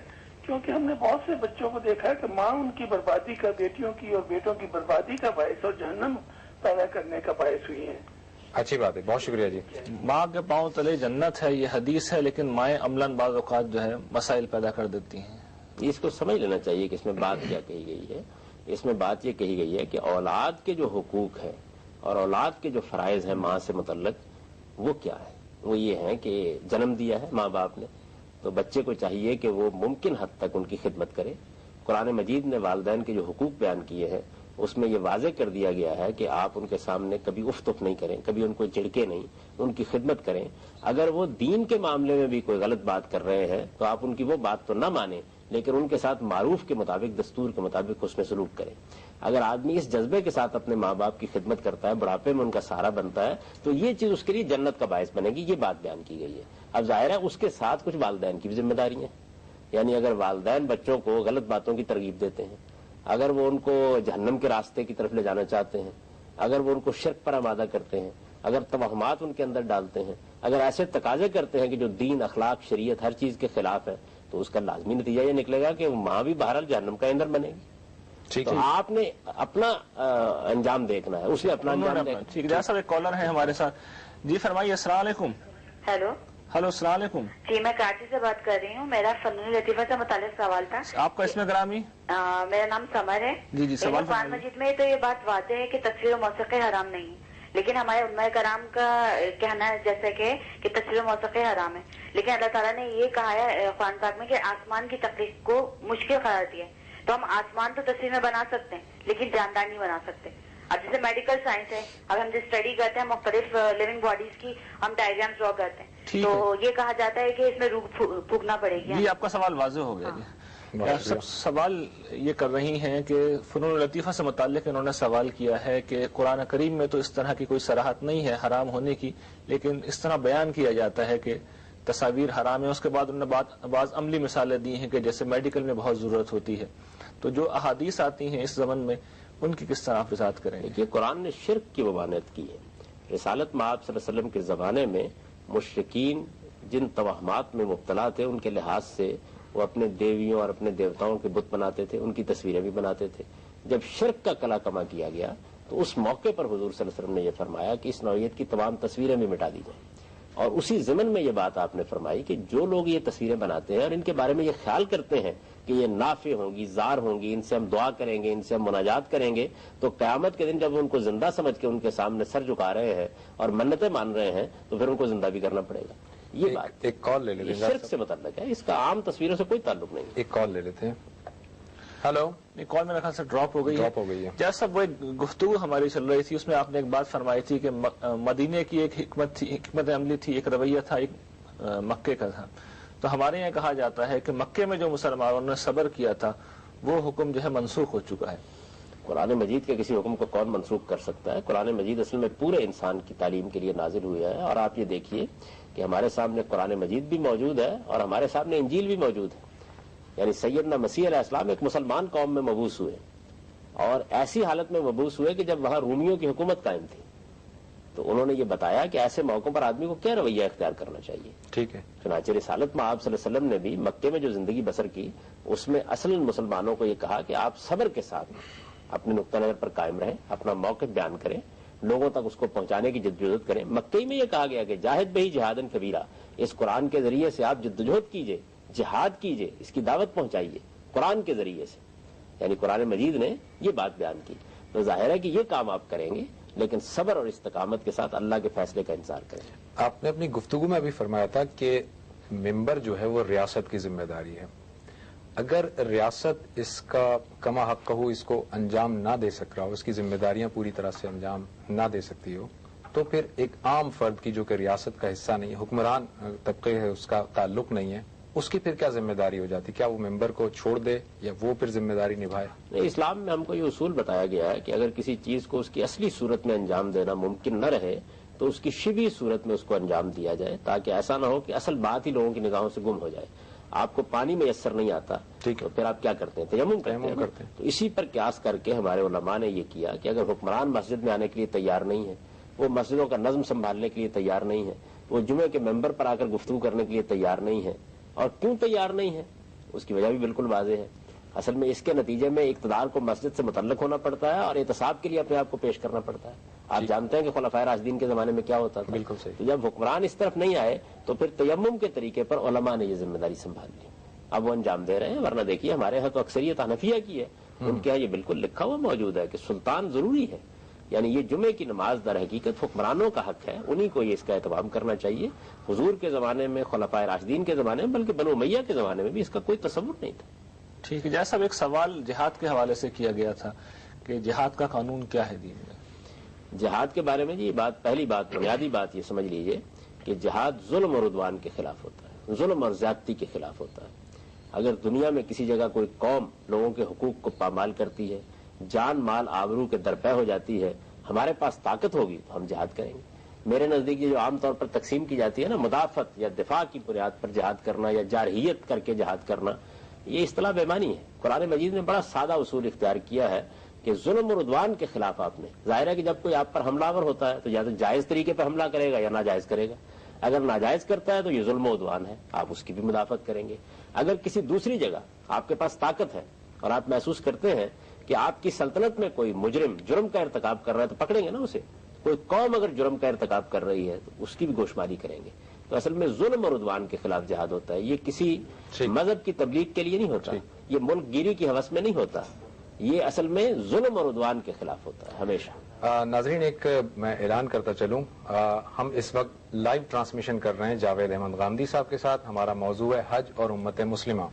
کیونکہ ہم نے بہت سے بچوں کو دیکھا ہے کہ ماں ان کی بربادی کا، بیٹیوں کی اور بیٹوں کی بربادی کا باعث اور جہنم پیدا کرنے کا باعث ہوئی ہے. اچھی بات ہے، بہت شکریہ جی. ماں کے پاؤں تلے جنت ہے یہ حدیث ہے، لیکن مائیں عملاً بعض اوقات جو ہے مسائل پیدا کر دیتی ہیں. اس کو سمجھ لینا چاہیے کہ اس میں بات کیا کہی گئی ہے. اس میں بات یہ کہی گئی ہے کہ اولاد کے جو حقوق ہیں اور اولاد کے جو فرائض ہیں ماں سے متعلق وہ کیا ہے. وہ یہ ہیں کہ جنم دیا ہے ماں باپ نے تو بچے کو چاہیے کہ وہ ممکن حد تک ان کی خدمت کرے. قرآن مجید نے والدین کے جو حقوق بیان کیے ہیں اس میں یہ واضح کر دیا گیا ہے کہ آپ ان کے سامنے کبھی اف تف نہیں کریں، کبھی ان کو جھڑکے نہیں، ان کی خدمت کریں. اگر وہ دین کے معاملے میں بھی کوئی غلط بات کر رہے ہیں تو آپ ان کی وہ بات تو نہ مانیں، لیکن ان کے ساتھ معروف کے مطابق، دستور کے مطابق حسن سلوک کریں. اگر آدمی اس جذبے کے ساتھ اپنے ماں باپ کی خدمت کرتا ہے، بڑھاپے میں ان کا سہارا بنتا ہے، تو یہ چیز اس کے لیے جنت کا باعث بنے گی. یہ بات بیان کی گئی ہے. اب ظاہر ہے اس کے ساتھ کچھ والدین کی بھی ذمہ داری ہیں. یعنی اگر والدین بچوں کو غلط باتوں کی ترغیب دیتے ہیں، اگر وہ ان کو جہنم کے راستے کی طرف لے جانا چاہتے ہیں، اگر وہ ان کو شرک پر آمادہ کرتے ہیں، اگر توہمات ان کے اندر ڈالتے ہیں، اگر ایسے تقاضے کرتے ہیں کہ جو دین، اخلاق، شریعت ہر چیز کے خلاف ہے، تو اس کا لازمی نتیجہ یہ نکلے گا کہ ماں بھی بہرحال جہنم کا ایندھن بنے گی. تو آپ نے اپنا انجام دیکھنا ہے، اس نے اپنا انجام دیکھنا. ٹھیک ہے صاحب، ایک کالر ہے ہمارے ساتھ. جی فرمائیے. السلام علیکم. ہیلو. ہلو، السلام علیکم. جی میں کراچی سے بات کر رہی ہوں. میرا فنون لطیفہ سے متعلق سوال تھا. آپ کا اسم گرامی؟ میرا نام سمر ہے. جی سوال. قرآن مجید میں تو یہ بات واضح ہے کہ تصویر و موسیقی حرام نہیں ہے، لیکن ہمارے علماء کرام کا کہنا ہے جیسے کہ تصویر و موسیقی حرام ہے. لیکن اللہ تعالیٰ نے یہ کہا ہے قرآن پاک میں کہ آسمان کی تخلیق کو مشکل قرار دیا ہے. تو ہم آسمان تو تصویر میں بنا سکتے ہیں لیکن جاندار نہیں بنا سکتے. اب جیسے میڈیکل سائنس ہے، اب ہم جو اسٹڈی کرتے ہیں مختلف لیونگ باڈیز کی، ہم ڈائیگرامس ڈرا کرتے ہیں، تو یہ کہا جاتا ہے کہ اس میں روح پھونکنا پڑے گی. جی آپ کا سوال واضح ہو گیا. جی سب سوال یہ کر رہی ہیں کہ فنون لطیفہ سے متعلق انہوں نے سوال کیا ہے کہ قرآن کریم میں تو اس طرح کی کوئی صراحت نہیں ہے حرام ہونے کی، لیکن اس طرح بیان کیا جاتا ہے کہ تصاویر حرام ہے، اس کے بعد انہوں نے بعض عملی مثالیں دی ہیں کہ جیسے میڈیکل میں بہت ضرورت ہوتی ہے. تو جو احادیث آتی ہیں اس زمن میں ان کی کس طرح آپ وضاحت کریں گے؟ یہ قرآن نے شرک کی ممانعت کی ہے. رسالت مآب صلی اللہ علیہ وسلم کے زمانے میں مشرکین جن توہمات میں مبتلا تھے ان کے لحاظ سے وہ اپنے دیویوں اور اپنے دیوتاؤں کے بت بناتے تھے، ان کی تصویریں بھی بناتے تھے. جب شرک کا کلا کما کیا گیا تو اس موقع پر حضور صلی اللہ علیہ وسلم نے یہ فرمایا کہ اس نوعیت کی تمام تصویریں بھی مٹا دی جائیں. اور اسی ضمن میں یہ بات آپ نے فرمائی کہ جو لوگ یہ تصویریں بناتے ہیں اور ان کے بارے میں یہ خیال کرتے ہیں کہ یہ نافع ہوں گی، زار ہوں گی، ان سے ہم دعا کریں گے، ان سے ہم مناجات کریں گے، تو قیامت کے دن جب ان کو زندہ سمجھ کے ان کے سامنے سر جھکا رہے ہیں اور منتیں مان رہے ہیں تو پھر ان کو زندہ بھی کرنا پڑے گا. یہ بات ایک کال لے لیتے ہیں، شرک سے متعلق ہے، اس کا عام تصویروں سے کوئی تعلق نہیں. ایک کال لے لیتے ہیں. ہیلو. کال میرے خیال سے ڈراپ ہو گئی ہے. جیسا وہ ایک گفتگو ہماری چل رہی تھی اس میں آپ نے ایک بات فرمائی تھی کہ مدینے کی ایک حکمت عملی تھی، ایک رویہ تھا، ایک مکے کا تھا. تو ہمارے یہاں کہا جاتا ہے کہ مکے میں جو مسلمانوں نے صبر کیا تھا وہ حکم جو ہے منسوخ ہو چکا ہے. قرآن مجید کے کسی حکم کو کون منسوخ کر سکتا ہے؟ قرآن مجید اصل میں پورے انسان کی تعلیم کے لیے نازل ہوا ہے. اور آپ یہ دیکھیے کہ ہمارے سامنے قرآن مجید بھی موجود ہے اور ہمارے سامنے انجیل بھی موجود ہے. یعنی سیدنا مسیح علیہ السلام ایک مسلمان قوم میں مبعوث ہوئے اور ایسی حالت میں مبعوث ہوئے کہ جب وہاں رومیوں کی حکومت قائم تھی تو انہوں نے یہ بتایا کہ ایسے موقعوں پر آدمی کو کیا رویہ اختیار کرنا چاہیے. ٹھیک ہے. چنانچہ رسالت مآب صلی اللہ علیہ وسلم نے بھی مکے میں جو زندگی بسر کی اس میں اصل مسلمانوں کو یہ کہا کہ آپ صبر کے ساتھ اپنے نقطہ نظر پر قائم رہیں، اپنا موقف بیان کریں، لوگوں تک اس کو پہنچانے کی جدوجہد کریں. مکے میں یہ کہا گیا کہ جاہد بہی جہادن کبیرہ، اس قرآن کے ذریعے سے آپ جدوجہد کیجئے، جہاد کیجئے، اس کی دعوت پہنچائیے قرآن کے ذریعے سے. یعنی قرآن مجید نے یہ بات بیان کی. تو ظاہر ہے کہ یہ کام آپ کریں گے لیکن صبر اور استقامت کے ساتھ اللہ کے فیصلے کا انتظار کریں. آپ نے اپنی گفتگو میں بھی فرمایا تھا کہ ممبر جو ہے وہ ریاست کی ذمہ داری ہے. اگر ریاست اس کا کما حق ہو، اس کو انجام نہ دے سک رہا ہو، اس کی ذمہ داریاں پوری طرح سے انجام نہ دے سکتی ہو، تو پھر ایک عام فرد کی جو کہ ریاست کا حصہ نہیں ہے، حکمران طبقے ہے، اس کا تعلق نہیں ہے، اس کی پھر کیا ذمہ داری ہو جاتی؟ کیا وہ ممبر کو چھوڑ دے یا وہ پھر ذمہ داری نبھائے؟ اسلام میں ہم کو یہ اصول بتایا گیا ہے کہ اگر کسی چیز کو اس کی اصلی صورت میں انجام دینا ممکن نہ رہے تو اس کی شبی صورت میں اس کو انجام دیا جائے، تاکہ ایسا نہ ہو کہ اصل بات ہی لوگوں کی نگاہوں سے گم ہو جائے. آپ کو پانی میسر نہیں آتا تو پھر آپ کیا کرتے ہیں؟ تیمم کرتے ہیں. تو اسی پر قیاس کر کے ہمارے علماء نے یہ کیا کہ اگر حکمران مسجد میں آنے کے لیے تیار نہیں ہے، وہ مسجدوں کا نظم سنبھالنے کے لیے تیار نہیں ہے، وہ جمعے کے ممبر پر آ کر گفتگو کرنے کے لیے تیار نہیں ہے، اور کیوں تیار نہیں ہے اس کی وجہ بھی بالکل واضح ہے. اصل میں اس کے نتیجے میں اقتدار کو مسجد سے متعلق ہونا پڑتا ہے اور احتساب کے لیے اپنے آپ کو پیش کرنا پڑتا ہے. آپ جانتے ہیں کہ خلفائے راشدین کے زمانے میں کیا ہوتا تھا. بالکل صحیح. تو جب حکمران اس طرف نہیں آئے تو پھر تیمم کے طریقے پر علماء نے یہ ذمہ داری سنبھال لی. اب وہ انجام دے رہے ہیں. ورنہ دیکھیے ہمارے ہاں تو اکثریت حنفیہ کی ہے، ان کے ہاں یہ بالکل لکھا ہوا موجود ہے کہ سلطان ضروری ہے. یعنی یہ جمعے کی نماز در حقیقت حکمرانوں کا حق ہے، انہی کو یہ اس کا اہتمام کرنا چاہیے. حضور کے زمانے میں، خلفائے راشدین کے زمانے میں، بلکہ بنو امیہ کے زمانے میں بھی اس کا کوئی تصور نہیں تھا. ٹھیک ہے. جیسا ایک سوال جہاد کے حوالے سے کیا گیا تھا کہ جہاد کا قانون کیا ہے دین میں؟ جہاد کے بارے میں جی پہلی بات، بنیادی بات یہ سمجھ لیجئے کہ جہاد ظلم اور عدوان کے خلاف ہوتا ہے، ظلم اور زیادتی کے خلاف ہوتا ہے. اگر دنیا میں کسی جگہ کوئی قوم لوگوں کے حقوق کو پامال کرتی ہے، جان مال آبرو کے درپے ہو جاتی ہے، ہمارے پاس طاقت ہوگی تو ہم جہاد کریں گے. میرے نزدیک یہ جو عام طور پر تقسیم کی جاتی ہے نا، مدافعت یا دفاع کی بنیاد پر جہاد کرنا یا جارحیت کر کے جہاد کرنا، یہ اصطلاح بے معنی ہے. قرآن مجید نے بڑا سادہ اصول اختیار کیا ہے کہ ظلم اور عدوان کے خلاف آپ نے، ظاہر ہے کہ جب کوئی آپ پر حملہ آور ہوتا ہے تو یا تو جائز طریقے پر حملہ کرے گا یا ناجائز کرے گا. اگر ناجائز کرتا ہے تو یہ ظلم و عدوان ہے، آپ اس کی بھی مدافعت کریں گے. اگر کسی دوسری جگہ آپ کے پاس طاقت ہے اور آپ محسوس کرتے ہیں کہ آپ کی سلطنت میں کوئی مجرم جرم کا ارتکاب کر رہا ہے تو پکڑیں گے نا اسے. کوئی قوم اگر جرم کا ارتکاب کر رہی ہے تو اس کی بھی گوشماری کریں گے. تو اصل میں ظلم اور عدوان کے خلاف جہاد ہوتا ہے. یہ کسی مذہب کی تبلیغ کے لیے نہیں ہوتا، یہ ملک گیری کی ہوس میں نہیں ہوتا، یہ اصل میں ظلم اور عدوان کے خلاف ہوتا ہے ہمیشہ. ناظرین، ایک میں اعلان کرتا چلوں، ہم اس وقت لائیو ٹرانسمیشن کر رہے ہیں جاوید احمد غامدی صاحب کے ساتھ. ہمارا موضوع ہے حج اور امت مسلمہ.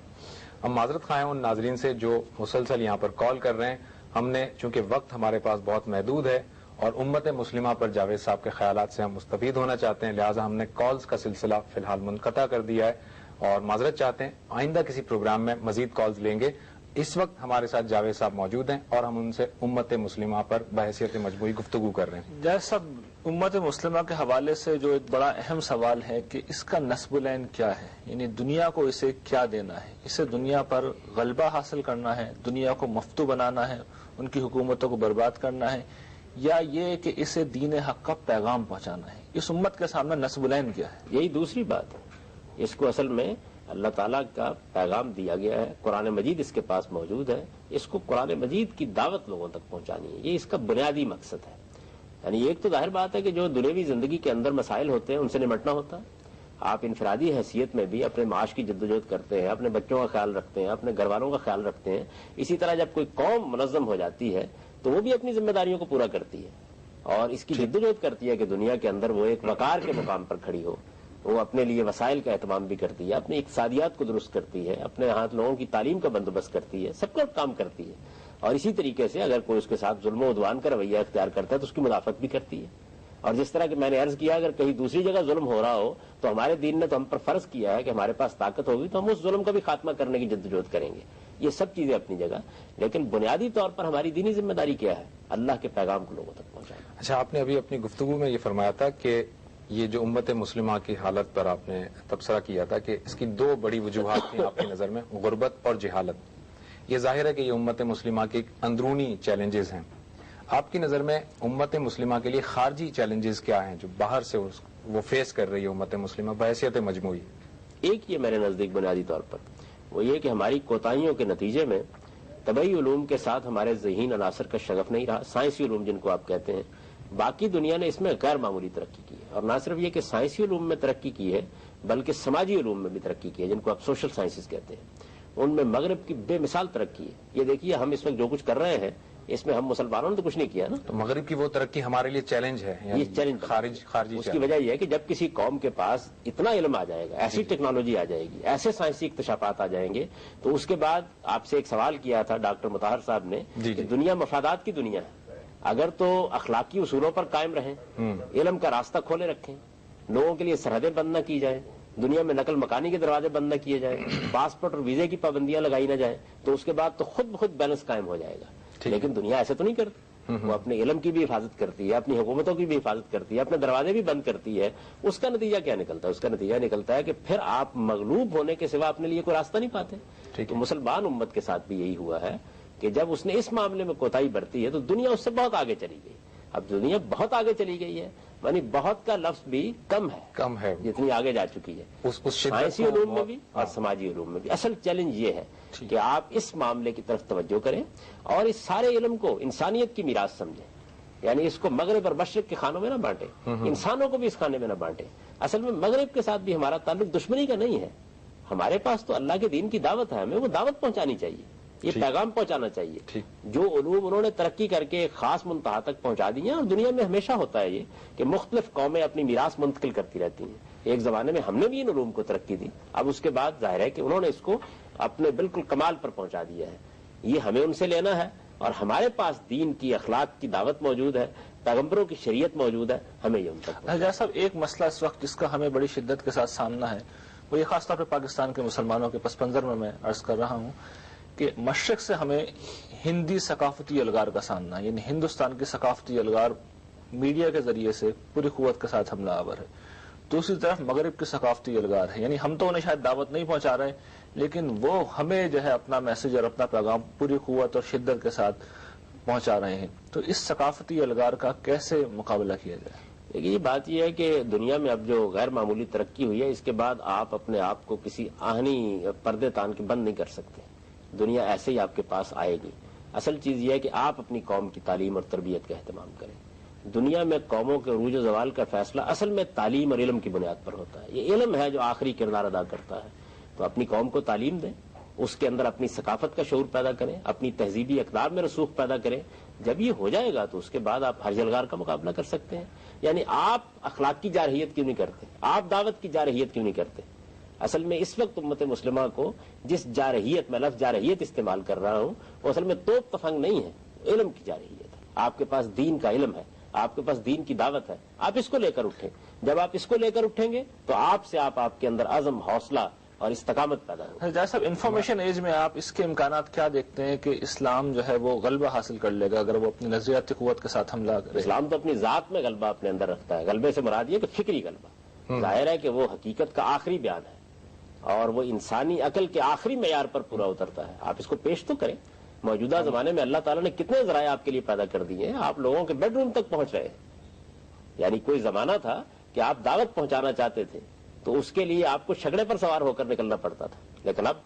ہم معذرت خواہ ہیں ان ناظرین سے جو مسلسل یہاں پر کال کر رہے ہیں. ہم نے چونکہ وقت ہمارے پاس بہت محدود ہے اور امت مسلمہ پر جاوید صاحب کے خیالات سے ہم مستفید ہونا چاہتے ہیں، لہٰذا ہم نے کالز کا سلسلہ فی الحال منقطع کر دیا ہے اور معذرت چاہتے ہیں. آئندہ کسی پروگرام میں مزید کالز لیں گے. اس وقت ہمارے ساتھ جاوید صاحب موجود ہیں اور ہم ان سے امت مسلمہ پر بحیثیت مجموعی گفتگو کر رہے ہیں. جاوید صاحب، امت مسلمہ کے حوالے سے جو ایک بڑا اہم سوال ہے کہ اس کا نصب العین کیا ہے، یعنی دنیا کو اسے کیا دینا ہے، اسے دنیا پر غلبہ حاصل کرنا ہے، دنیا کو مفتو بنانا ہے، ان کی حکومتوں کو برباد کرنا ہے، یا یہ کہ اسے دین حق کا پیغام پہنچانا ہے؟ اس امت کے سامنے نصب العین کیا ہے؟ یہی دوسری بات ہے. اس کو اصل میں اللہ تعالیٰ کا پیغام دیا گیا ہے، قرآن مجید اس کے پاس موجود ہے، اس کو قرآن مجید کی دعوت لوگوں تک پہنچانی ہے. یہ اس کا بنیادی مقصد ہے. یعنی ایک تو ظاہر بات ہے کہ جو دنیاوی زندگی کے اندر مسائل ہوتے ہیں ان سے نمٹنا ہوتا ہے. آپ انفرادی حیثیت میں بھی اپنے معاش کی جدوجہد کرتے ہیں، اپنے بچوں کا خیال رکھتے ہیں، اپنے گھر والوں کا خیال رکھتے ہیں. اسی طرح جب کوئی قوم منظم ہو جاتی ہے تو وہ بھی اپنی ذمہ داریوں کو پورا کرتی ہے اور اس کی جدوجہد کرتی ہے کہ دنیا کے اندر وہ ایک وقار کے مقام پر کھڑی ہو. وہ اپنے لیے وسائل کا اہتمام بھی کرتی ہے، اپنی اقتصادیات کو درست کرتی ہے، اپنے ہاتھ لوگوں کی تعلیم کا بندوبست کرتی ہے، سب کا کام کرتی ہے. اور اسی طریقے سے اگر کوئی اس کے ساتھ ظلم و عدوان کا رویہ اختیار کرتا ہے تو اس کی مدافعت بھی کرتی ہے. اور جس طرح کہ میں نے عرض کیا اگر کہیں دوسری جگہ ظلم ہو رہا ہو تو ہمارے دین نے تو ہم پر فرض کیا ہے کہ ہمارے پاس طاقت ہوگی تو ہم اس ظلم کا بھی خاتمہ کرنے کی جدوجہد کریں گے. یہ سب چیزیں اپنی جگہ، لیکن بنیادی طور پر ہماری دینی ذمہ داری کیا ہے؟ اللہ کے پیغام کو لوگوں تک پہنچانا. اچھا، آپ نے ابھی اپنی گفتگو میں یہ فرمایا تھا کہ یہ جو امت مسلمہ کی حالت پر آپ نے تبصرہ کیا تھا کہ اس کی دو بڑی وجوہات تھیں آپ کی نظر میں، غربت اور جہالت. یہ ظاہر ہے کہ یہ امت مسلمہ کے اندرونی چیلنجز ہیں. آپ کی نظر میں امت مسلمہ کے لیے خارجی چیلنجز کیا ہیں جو باہر سے وہ فیس کر رہی ہے امت مسلمہ بحیثیت مجموعی؟ ایک یہ میرے نزدیک بنیادی طور پر وہ یہ کہ ہماری کوتاہیوں کے نتیجے میں طبعی علوم کے ساتھ ہمارے ذہین عناصر کا شغف نہیں رہا. سائنسی علوم جن کو آپ کہتے ہیں، باقی دنیا نے اس میں غیر معمولی ترقی کی ہے. اور نہ صرف یہ کہ سائنسی علوم میں ترقی کی ہے بلکہ سماجی علوم میں بھی ترقی کی ہے جن کو آپ سوشل سائنسز کہتے ہیں. ان میں مغرب کی بے مثال ترقی ہے. یہ دیکھیے ہم اس وقت جو کچھ کر رہے ہیں اس میں ہم مسلمانوں نے تو کچھ نہیں کیا نا. تو مغرب کی وہ ترقی ہمارے لیے چیلنج ہے، یہ چیلنج خارجی اس کی وجہ یہ ہے کہ جب کسی قوم کے پاس اتنا علم آ جائے گا، ایسی ٹیکنالوجی آ جائے گی، ایسے سائنسی اکتشافات آ جائیں گے، تو اس کے بعد آپ سے ایک سوال کیا تھا ڈاکٹر مطہر صاحب نے کہ دنیا مفادات کی دنیا ہے. اگر تو اخلاقی اصولوں پر قائم رہیں، علم کا راستہ کھولے رکھیں، لوگوں کے لیے سرحدیں بند نہ کی جائیں، دنیا میں نقل مکانی کے دروازے بند نہ کیے جائیں، پاسپورٹ اور ویزے کی پابندیاں لگائی نہ جائیں، تو اس کے بعد تو خود بخود بیلنس قائم ہو جائے گا. لیکن دنیا ایسے تو نہیں کرتی. وہ اپنے علم کی بھی حفاظت کرتی ہے، اپنی حکومتوں کی بھی حفاظت کرتی ہے، اپنے دروازے بھی بند کرتی ہے. اس کا نتیجہ کیا نکلتا ہے؟ اس کا نتیجہ نکلتا ہے کہ پھر آپ مغلوب ہونے کے سوا اپنے لیے کوئی راستہ نہیں پاتے. تو مسلمان امت کے ساتھ بھی یہی ہوا ہے کہ جب اس نے اس معاملے میں کوتاہی برتی ہے تو دنیا اس سے بہت آگے چلی گئی. اب دنیا بہت آگے چلی گئی ہے، یعنی بہت کا لفظ بھی کم ہے جتنی آگے جا چکی ہے سائنسی علوم میں بھی اور سماجی علوم میں بھی. اصل چیلنج یہ ہے کہ آپ اس معاملے کی طرف توجہ کریں اور اس سارے علم کو انسانیت کی میراث سمجھیں. یعنی اس کو مغرب اور مشرق کے خانوں میں نہ بانٹیں، انسانوں کو بھی اس خانے میں نہ بانٹیں. اصل میں مغرب کے ساتھ بھی ہمارا تعلق دشمنی کا نہیں ہے. ہمارے پاس تو اللہ کے دین کی دعوت ہے، ہمیں وہ دعوت پہنچانی چاہیے، یہ پیغام پہنچانا چاہیے. جو علوم انہوں نے ترقی کر کے خاص منتہا تک پہنچا دی ہیں، اور دنیا میں ہمیشہ ہوتا ہے یہ کہ مختلف قومیں اپنی میراث منتقل کرتی رہتی ہیں. ایک زمانے میں ہم نے بھی ان علوم کو ترقی دی، اب اس کے بعد ظاہر ہے کہ انہوں نے اس کو اپنے بالکل کمال پر پہنچا دیا ہے. یہ ہمیں ان سے لینا ہے، اور ہمارے پاس دین کی اخلاق کی دعوت موجود ہے، پیغمبروں کی شریعت موجود ہے، ہمیں یہ ان تک. صاحب ایک مسئلہ اس وقت جس کا ہمیں بڑی شدت کے ساتھ سامنا ہے وہ یہ خاص طور پہ پاکستان کے مسلمانوں کے پس منظر میں عرض کر رہا ہوں کہ مشرق سے ہمیں ہندی ثقافتی الگار کا سامنا ہے. یعنی ہندوستان کی ثقافتی الگار میڈیا کے ذریعے سے پوری قوت کے ساتھ حملہ آور ہے. دوسری طرف مغرب کی ثقافتی الگار ہے. یعنی ہم تو انہیں شاید دعوت نہیں پہنچا رہے لیکن وہ ہمیں جو ہے اپنا میسج اور اپنا پیغام پوری قوت اور شدت کے ساتھ پہنچا رہے ہیں. تو اس ثقافتی الگار کا کیسے مقابلہ کیا جائے؟ دیکھیے یہ بات یہ ہے کہ دنیا میں اب جو غیر معمولی ترقی ہوئی ہے اس کے بعد آپ اپنے آپ کو کسی آہنی پردے تان کے بند نہیں کر سکتے. دنیا ایسے ہی آپ کے پاس آئے گی. اصل چیز یہ ہے کہ آپ اپنی قوم کی تعلیم اور تربیت کا اہتمام کریں. دنیا میں قوموں کے عروج و زوال کا فیصلہ اصل میں تعلیم اور علم کی بنیاد پر ہوتا ہے. یہ علم ہے جو آخری کردار ادا کرتا ہے. تو اپنی قوم کو تعلیم دیں، اس کے اندر اپنی ثقافت کا شعور پیدا کریں، اپنی تہذیبی اقدار میں رسوخ پیدا کریں. جب یہ ہو جائے گا تو اس کے بعد آپ ہر جلگار کا مقابلہ کر سکتے ہیں. یعنی آپ اخلاق کی جارحیت کیوں نہیں کرتے؟ آپ دعوت کی جارحیت کیوں نہیں کرتے؟ اصل میں اس وقت امت مسلمہ کو جس جارحیت، میں لفظ جارحیت استعمال کر رہا ہوں، وہ اصل میں توپ تفنگ نہیں ہے، علم کی جارحیت ہے. آپ کے پاس دین کا علم ہے، آپ کے پاس دین کی دعوت ہے، آپ اس کو لے کر اٹھیں. جب آپ اس کو لے کر اٹھیں گے تو آپ سے آپ کے اندر عزم، حوصلہ اور استقامت پیدا ہو. جیسا صاحب انفارمیشن ایج میں آپ اس کے امکانات کیا دیکھتے ہیں کہ اسلام جو ہے وہ غلبہ حاصل کر لے گا اگر وہ اپنی نظریاتی قوت کے ساتھ حملہ کرے؟ اسلام تو اپنی ذات میں غلبہ اپنے اندر رکھتا ہے. غلبے سے مراد یہ کہ فکری غلبہ. ظاہر ہے کہ وہ حقیقت کا آخری بیان ہے اور وہ انسانی عقل کے آخری معیار پر پورا اترتا ہے. آپ اس کو پیش تو کریں. موجودہ زمانے میں اللہ تعالیٰ نے کتنے ذرائع آپ کے لیے پیدا کر دیے ہیں. آپ لوگوں کے بیڈ روم تک پہنچ رہے ہیں. یعنی کوئی زمانہ تھا کہ آپ دعوت پہنچانا چاہتے تھے تو اس کے لیے آپ کو شگڑے پر سوار ہو کر نکلنا پڑتا تھا. لیکن اب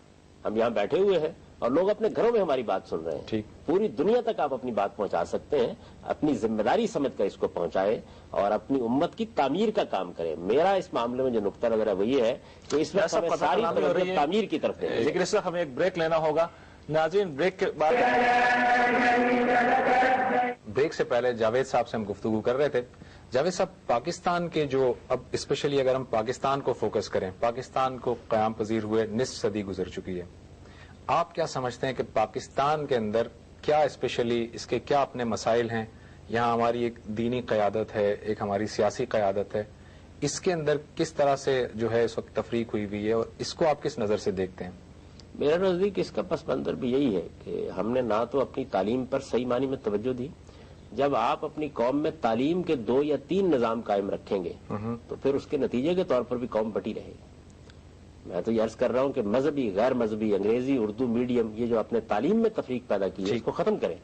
ہم یہاں بیٹھے ہوئے ہیں اور لوگ اپنے گھروں میں ہماری بات سن رہے ہیں. پوری دنیا تک آپ اپنی بات پہنچا سکتے ہیں. اپنی ذمہ داری سمجھ کر اس کو پہنچائے اور اپنی امت کی تعمیر کا کام کرے. میرا اس معاملے میں جو نقطہ نظر ہے وہ یہ ہے کہ اس وقت ہمیں ساری توجہ تعمیر کی طرف ہے. لیکن اس وقت ہمیں ایک بریک لینا ہوگا. ناظرین بریک کے بعد بریک سے پہلے جاوید صاحب سے ہم گفتگو کر رہے تھے. جاوید صاحب، پاکستان کے جو اب اسپیشلی اگر ہم پاکستان کو فوکس کریں، پاکستان کو قیام پذیر ہوئے نصف صدی گزر چکی ہے. آپ کیا سمجھتے ہیں کہ پاکستان کے اندر کیا اسپیشلی اس کے کیا اپنے مسائل ہیں؟ یہاں ہماری ایک دینی قیادت ہے، ایک ہماری سیاسی قیادت ہے. اس کے اندر کس طرح سے جو ہے اس وقت تفریق ہوئی ہوئی ہے اور اس کو آپ کس نظر سے دیکھتے ہیں؟ میرا نزدیک اس کا پس منظر بھی یہی ہے کہ ہم نے نہ تو اپنی تعلیم پر صحیح معنی میں توجہ دی. جب آپ اپنی قوم میں تعلیم کے 2 یا 3 نظام قائم رکھیں گے تو پھر اس کے نتیجے کے طور پر بھی قوم بٹی رہے گی. میں تو یہ عرض کر رہا ہوں کہ مذہبی، غیر مذہبی، انگریزی، اردو میڈیم، یہ جو اپنے تعلیم میں تفریق پیدا کی ہے اس کو ختم کریں.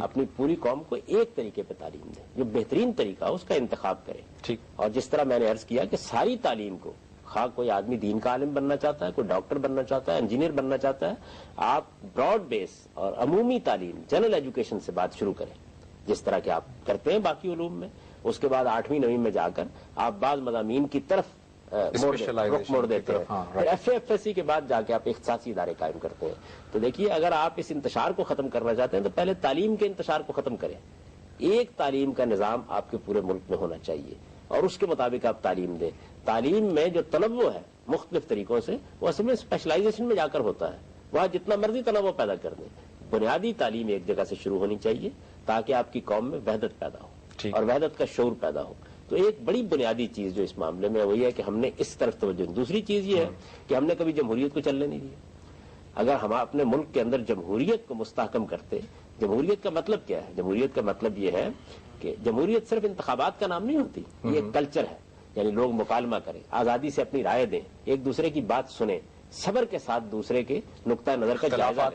اپنی پوری قوم کو ایک طریقے پہ تعلیم دیں. جو بہترین طریقہ اس کا انتخاب کریں. اور جس طرح میں نے عرض کیا کہ ساری تعلیم کو، خواہ کوئی آدمی دین کا عالم بننا چاہتا ہے، کوئی ڈاکٹر بننا چاہتا ہے، انجینئر بننا چاہتا ہے، آپ براڈ بیس اور عمومی تعلیم، جنرل ایجوکیشن سے بات شروع کریں جس طرح کہ آپ کرتے ہیں باقی علوم میں. اس کے بعد 8ویں 9ویں میں جا کر آپ بعض مضامین کی طرف رخ موڑ دیتے ہیں. پھر FA/FSC کے بعد جا کے آپ اختصاصی ادارے قائم کرتے ہیں. تو دیکھیے، اگر آپ اس انتشار کو ختم کرنا چاہتے ہیں تو پہلے تعلیم کے انتشار کو ختم کریں. ایک تعلیم کا نظام آپ کے پورے ملک میں ہونا چاہیے اور اس کے مطابق آپ تعلیم دیں. تعلیم میں جو تنوع ہے مختلف طریقوں سے، وہ اصل میں اسپیشلائزیشن میں جا کر ہوتا ہے. وہاں جتنا مرضی تنوع پیدا کر دیں. بنیادی تعلیم ایک جگہ سے شروع ہونی چاہیے تاکہ آپ کی قوم میں وحدت پیدا ہو اور وحدت کا شعور پیدا ہو. تو ایک بڑی بنیادی چیز جو اس معاملے میں وہ یہ ہے کہ ہم نے اس طرف توجہ. دوسری چیز یہ ہے کہ ہم نے کبھی جمہوریت کو چلنے نہیں دیا. اگر ہم اپنے ملک کے اندر جمہوریت کو مستحکم کرتے. جمہوریت کا مطلب کیا ہے؟ جمہوریت کا مطلب یہ ہے کہ جمہوریت صرف انتخابات کا نام نہیں ہوتی، یہ ایک کلچر ہے. یعنی لوگ مکالمہ کریں، آزادی سے اپنی رائے دیں، ایک دوسرے کی بات سنیں، صبر کے ساتھ دوسرے کے نقطہ نظر کا جائزہ لیں،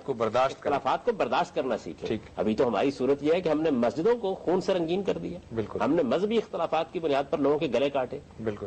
اختلافات کو برداشت کرنا سیکھیں. ابھی تو ہماری صورت یہ ہے کہ ہم نے مسجدوں کو خون سے رنگین کر دیا. ہم نے مذہبی اختلافات کی بنیاد پر لوگوں کے گلے کاٹے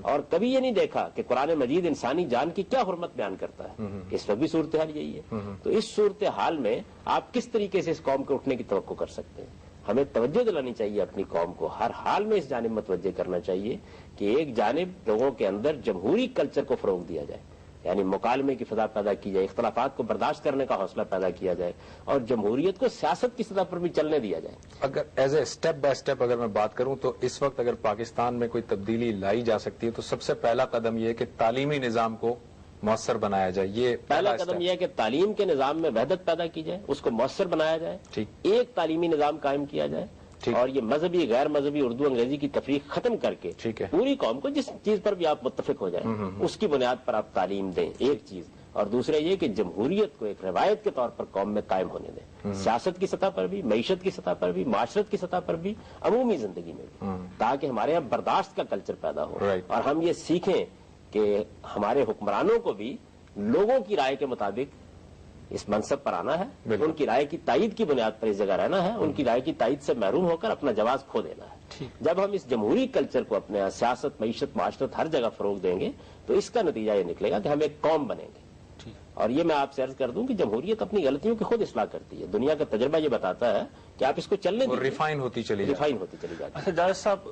اور کبھی یہ نہیں دیکھا کہ قرآن مجید انسانی جان کی کیا حرمت بیان کرتا ہے. اس وقت بھی صورتحال یہی ہے. تو اس صورتحال میں آپ کس طریقے سے اس قوم کے اٹھنے کی توقع کر سکتے ہیں؟ ہمیں توجہ دلانی چاہیے اپنی قوم کو. ہر حال میں اس جانب متوجہ کرنا چاہیے کہ ایک جانب لوگوں کے اندر جمہوری کلچر کو فروغ دیا جائے، یعنی مکالمے کی فضا پیدا کی جائے، اختلافات کو برداشت کرنے کا حوصلہ پیدا کیا جائے اور جمہوریت کو سیاست کی سطح پر بھی چلنے دیا جائے. اگر as a step by step اگر میں بات کروں تو اس وقت اگر پاکستان میں کوئی تبدیلی لائی جا سکتی ہے تو سب سے پہلا قدم یہ ہے کہ تعلیمی نظام کو مؤثر بنایا جائے. یہ پہلا قدم یہ ہے کہ تعلیم کے نظام میں وحدت پیدا کی جائے، اس کو مؤثر بنایا جائے، ایک تعلیمی نظام قائم کیا جائے اور یہ مذہبی، غیر مذہبی، اردو انگریزی کی تفریق ختم کر کے پوری قوم کو جس چیز پر بھی آپ متفق ہو جائیں اس کی بنیاد پر آپ تعلیم دیں. ایک چیز. اور دوسرا یہ کہ جمہوریت کو ایک روایت کے طور پر قوم میں قائم ہونے دیں، سیاست کی سطح پر بھی، معیشت کی سطح پر بھی، معاشرت کی سطح پر بھی، عمومی زندگی میں بھی، تاکہ ہمارے یہاں برداشت کا کلچر پیدا ہو اور ہم یہ سیکھیں کہ ہمارے حکمرانوں کو بھی لوگوں کی رائے کے مطابق اس منصب پر آنا ہے، ان کی رائے کی تائید کی بنیاد پر اس جگہ رہنا ہے، ان کی رائے کی تائید سے محروم ہو کر اپنا جواز کھو دینا ہے. جب ہم اس جمہوری کلچر کو اپنے سیاست، معیشت، معاشرت ہر جگہ فروغ دیں گے تو اس کا نتیجہ یہ نکلے گا کہ ہم ایک قوم بنیں گے. اور یہ میں آپ سے عرض کر دوں کہ جمہوریت اپنی غلطیوں کی خود اصلاح کرتی ہے. دنیا کا تجربہ یہ بتاتا ہے کہ آپ اس کو چلنے دیں، ریفائن ہوتی چلی جاتی ہے. اچھا جاوید صاحب،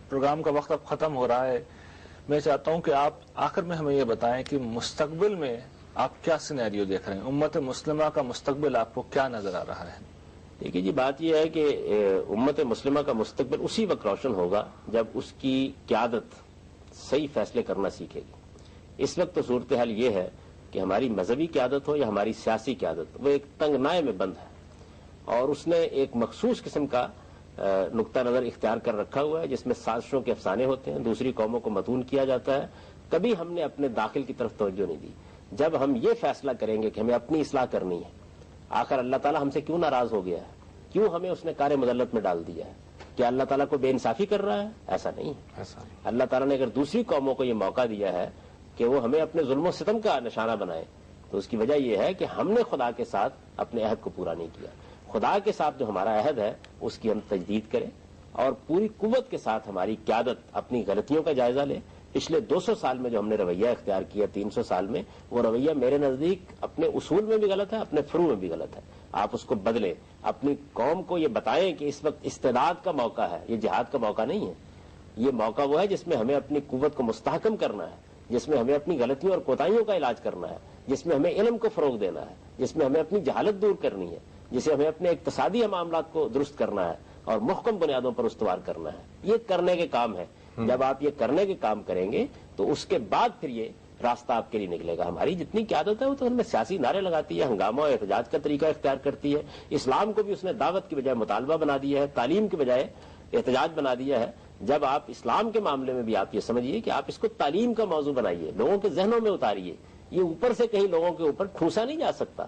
پروگرام کا وقت اب ختم ہو رہا ہے. میں چاہتا ہوں کہ آپ آخر میں ہمیں یہ بتائیں کہ مستقبل میں آپ کیا سینیریو دیکھ رہے ہیں؟ امت مسلمہ کا مستقبل آپ کو کیا نظر آ رہا ہے؟ دیکھیے جی، بات یہ ہے کہ امت مسلمہ کا مستقبل اسی وقت روشن ہوگا جب اس کی قیادت صحیح فیصلے کرنا سیکھے گی. اس وقت تو صورتحال یہ ہے کہ ہماری مذہبی قیادت ہو یا ہماری سیاسی قیادت، وہ ایک تنگ نائے میں بند ہے اور اس نے ایک مخصوص قسم کا نقطہ نظر اختیار کر رکھا ہوا ہے جس میں سازشوں کے افسانے ہوتے ہیں، دوسری قوموں کو متون کیا جاتا ہے. کبھی ہم نے اپنے داخل کی طرف توجہ نہیں دی. جب ہم یہ فیصلہ کریں گے کہ ہمیں اپنی اصلاح کرنی ہے، آخر اللہ تعالیٰ ہم سے کیوں ناراض ہو گیا ہے، کیوں ہمیں اس نے کار مذلت میں ڈال دیا ہے؟ کیا اللہ تعالیٰ کو بے انصافی کر رہا ہے؟ ایسا نہیں ہے۔ اللہ تعالیٰ نے اگر دوسری قوموں کو یہ موقع دیا ہے کہ وہ ہمیں اپنے ظلم و ستم کا نشانہ بنائے، تو اس کی وجہ یہ ہے کہ ہم نے خدا کے ساتھ اپنے عہد کو پورا نہیں کیا۔ خدا کے ساتھ جو ہمارا عہد ہے اس کی ہم تجدید کریں اور پوری قوت کے ساتھ ہماری قیادت اپنی غلطیوں کا جائزہ لے۔ پچھلے 200 سال میں جو ہم نے رویہ اختیار کیا، 300 سال میں، وہ رویہ میرے نزدیک اپنے اصول میں بھی غلط ہے، اپنے فروع میں بھی غلط ہے۔ آپ اس کو بدلیں، اپنی قوم کو یہ بتائیں کہ اس وقت استعداد کا موقع ہے، یہ جہاد کا موقع نہیں ہے۔ یہ موقع وہ ہے جس میں ہمیں اپنی قوت کو مستحکم کرنا ہے، جس میں ہمیں اپنی غلطیوں اور کوتاہیوں کا علاج کرنا ہے، جس میں ہمیں علم کو فروغ دینا ہے، جس میں ہمیں اپنی جہالت دور کرنی ہے، جسے ہمیں اپنے اقتصادی معاملات کو درست کرنا ہے اور محکم بنیادوں پر استوار کرنا ہے۔ یہ کرنے کے کام ہے۔ جب آپ یہ کرنے کے کام کریں گے تو اس کے بعد پھر یہ راستہ آپ کے لیے نکلے گا۔ ہماری جتنی قیادت ہے وہ تو ہمیں سیاسی نعرے لگاتی ہے، ہنگامہ اور احتجاج کا طریقہ اختیار کرتی ہے۔ اسلام کو بھی اس نے دعوت کی بجائے مطالبہ بنا دیا ہے، تعلیم کی بجائے احتجاج بنا دیا ہے۔ جب آپ اسلام کے معاملے میں بھی آپ یہ سمجھیے کہ آپ اس کو تعلیم کا موضوع بنائیے، لوگوں کے ذہنوں میں اتاریے۔ یہ اوپر سے کہیں لوگوں کے اوپر ٹھوسا نہیں جا سکتا،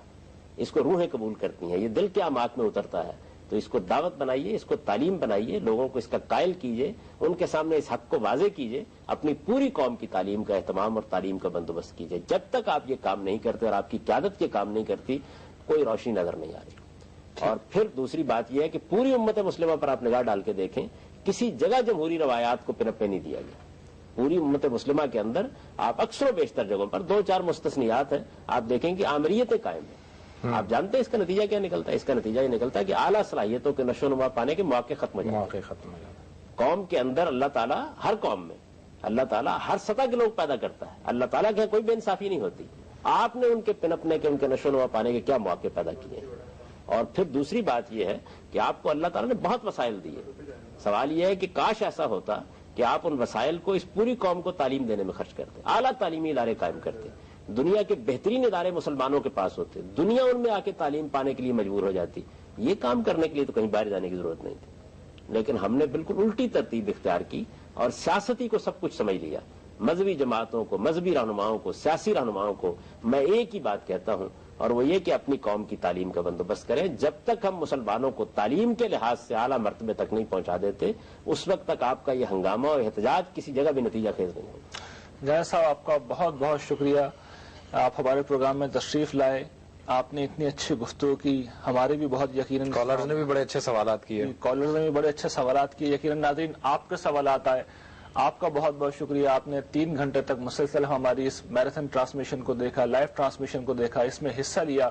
اس کو روحیں قبول کرتی ہیں، یہ دل کے اعماق میں اترتا ہے۔ تو اس کو دعوت بنائیے، اس کو تعلیم بنائیے، لوگوں کو اس کا قائل کیجئے، ان کے سامنے اس حق کو واضح کیجئے، اپنی پوری قوم کی تعلیم کا اہتمام اور تعلیم کا بندوبست کیجئے۔ جب تک آپ یہ کام نہیں کرتے اور آپ کی قیادت یہ کام نہیں کرتی، کوئی روشنی نظر نہیں آ رہی۔ اور پھر دوسری بات یہ ہے کہ پوری امت مسلمہ پر آپ نگاہ ڈال کے دیکھیں، کسی جگہ جمہوری روایات کو پنپے نہیں دیا گیا۔ پوری امت مسلمہ کے اندر آپ اکثر و بیشتر جگہوں پر 2-4 مستثنیات ہیں، آپ دیکھیں کہ آمریتیں قائم ہیں۔ آپ جانتے ہیں اس کا نتیجہ کیا نکلتا ہے؟ اس کا نتیجہ یہ نکلتا ہے کہ اعلیٰ صلاحیتوں کے نشو و نما پانے کے مواقع ختم ہو جاتے ہیں۔ قوم کے اندر اللہ تعالیٰ ہر قوم میں اللہ تعالیٰ ہر سطح کے لوگ پیدا کرتا ہے، اللہ تعالیٰ کے کوئی بے انصافی نہیں ہوتی۔ آپ نے ان کے پنپنے کے، ان کے نشو و نما پانے کے کیا مواقع پیدا کیے ہیں؟ اور پھر دوسری بات یہ ہے کہ آپ کو اللہ تعالیٰ نے بہت وسائل دیے۔ سوال یہ ہے کہ کاش ایسا ہوتا کہ آپ ان وسائل کو اس پوری قوم کو تعلیم دینے میں خرچ کرتے، اعلیٰ تعلیمی ادارے قائم کرتے، دنیا کے بہترین ادارے مسلمانوں کے پاس ہوتے، دنیا ان میں آ کے تعلیم پانے کے لیے مجبور ہو جاتی۔ یہ کام کرنے کے لیے تو کہیں باہر جانے کی ضرورت نہیں تھی، لیکن ہم نے بالکل الٹی ترتیب اختیار کی اور سیاستی کو سب کچھ سمجھ لیا۔ مذہبی جماعتوں کو، مذہبی رہنماؤں کو، سیاسی رہنماؤں کو میں ایک ہی بات کہتا ہوں، اور وہ یہ کہ اپنی قوم کی تعلیم کا بندوبست کریں۔ جب تک ہم مسلمانوں کو تعلیم کے لحاظ سے اعلیٰ مرتبے تک نہیں پہنچا دیتے، اس وقت تک آپ کا یہ ہنگامہ اور احتجاج کسی جگہ بھی نتیجہ خیز نہیں ہوگا۔ جنید صاحب، آپ کا بہت بہت شکریہ، آپ ہمارے پروگرام میں تشریف لائے، آپ نے اتنی اچھی گفتگو کی، ہمارے بھی بہت یقیناً کالرز نے بھی بڑے اچھے سوالات کیے، کالرز نے بھی بڑے اچھے سوالات کیے۔ یقیناً ناظرین آپ کے سوالات آئے، آپ کا بہت بہت شکریہ۔ آپ نے 3 گھنٹے تک مسلسل ہماری اس میراتھن ٹرانسمیشن کو دیکھا، لائیو ٹرانسمیشن کو دیکھا، اس میں حصہ لیا۔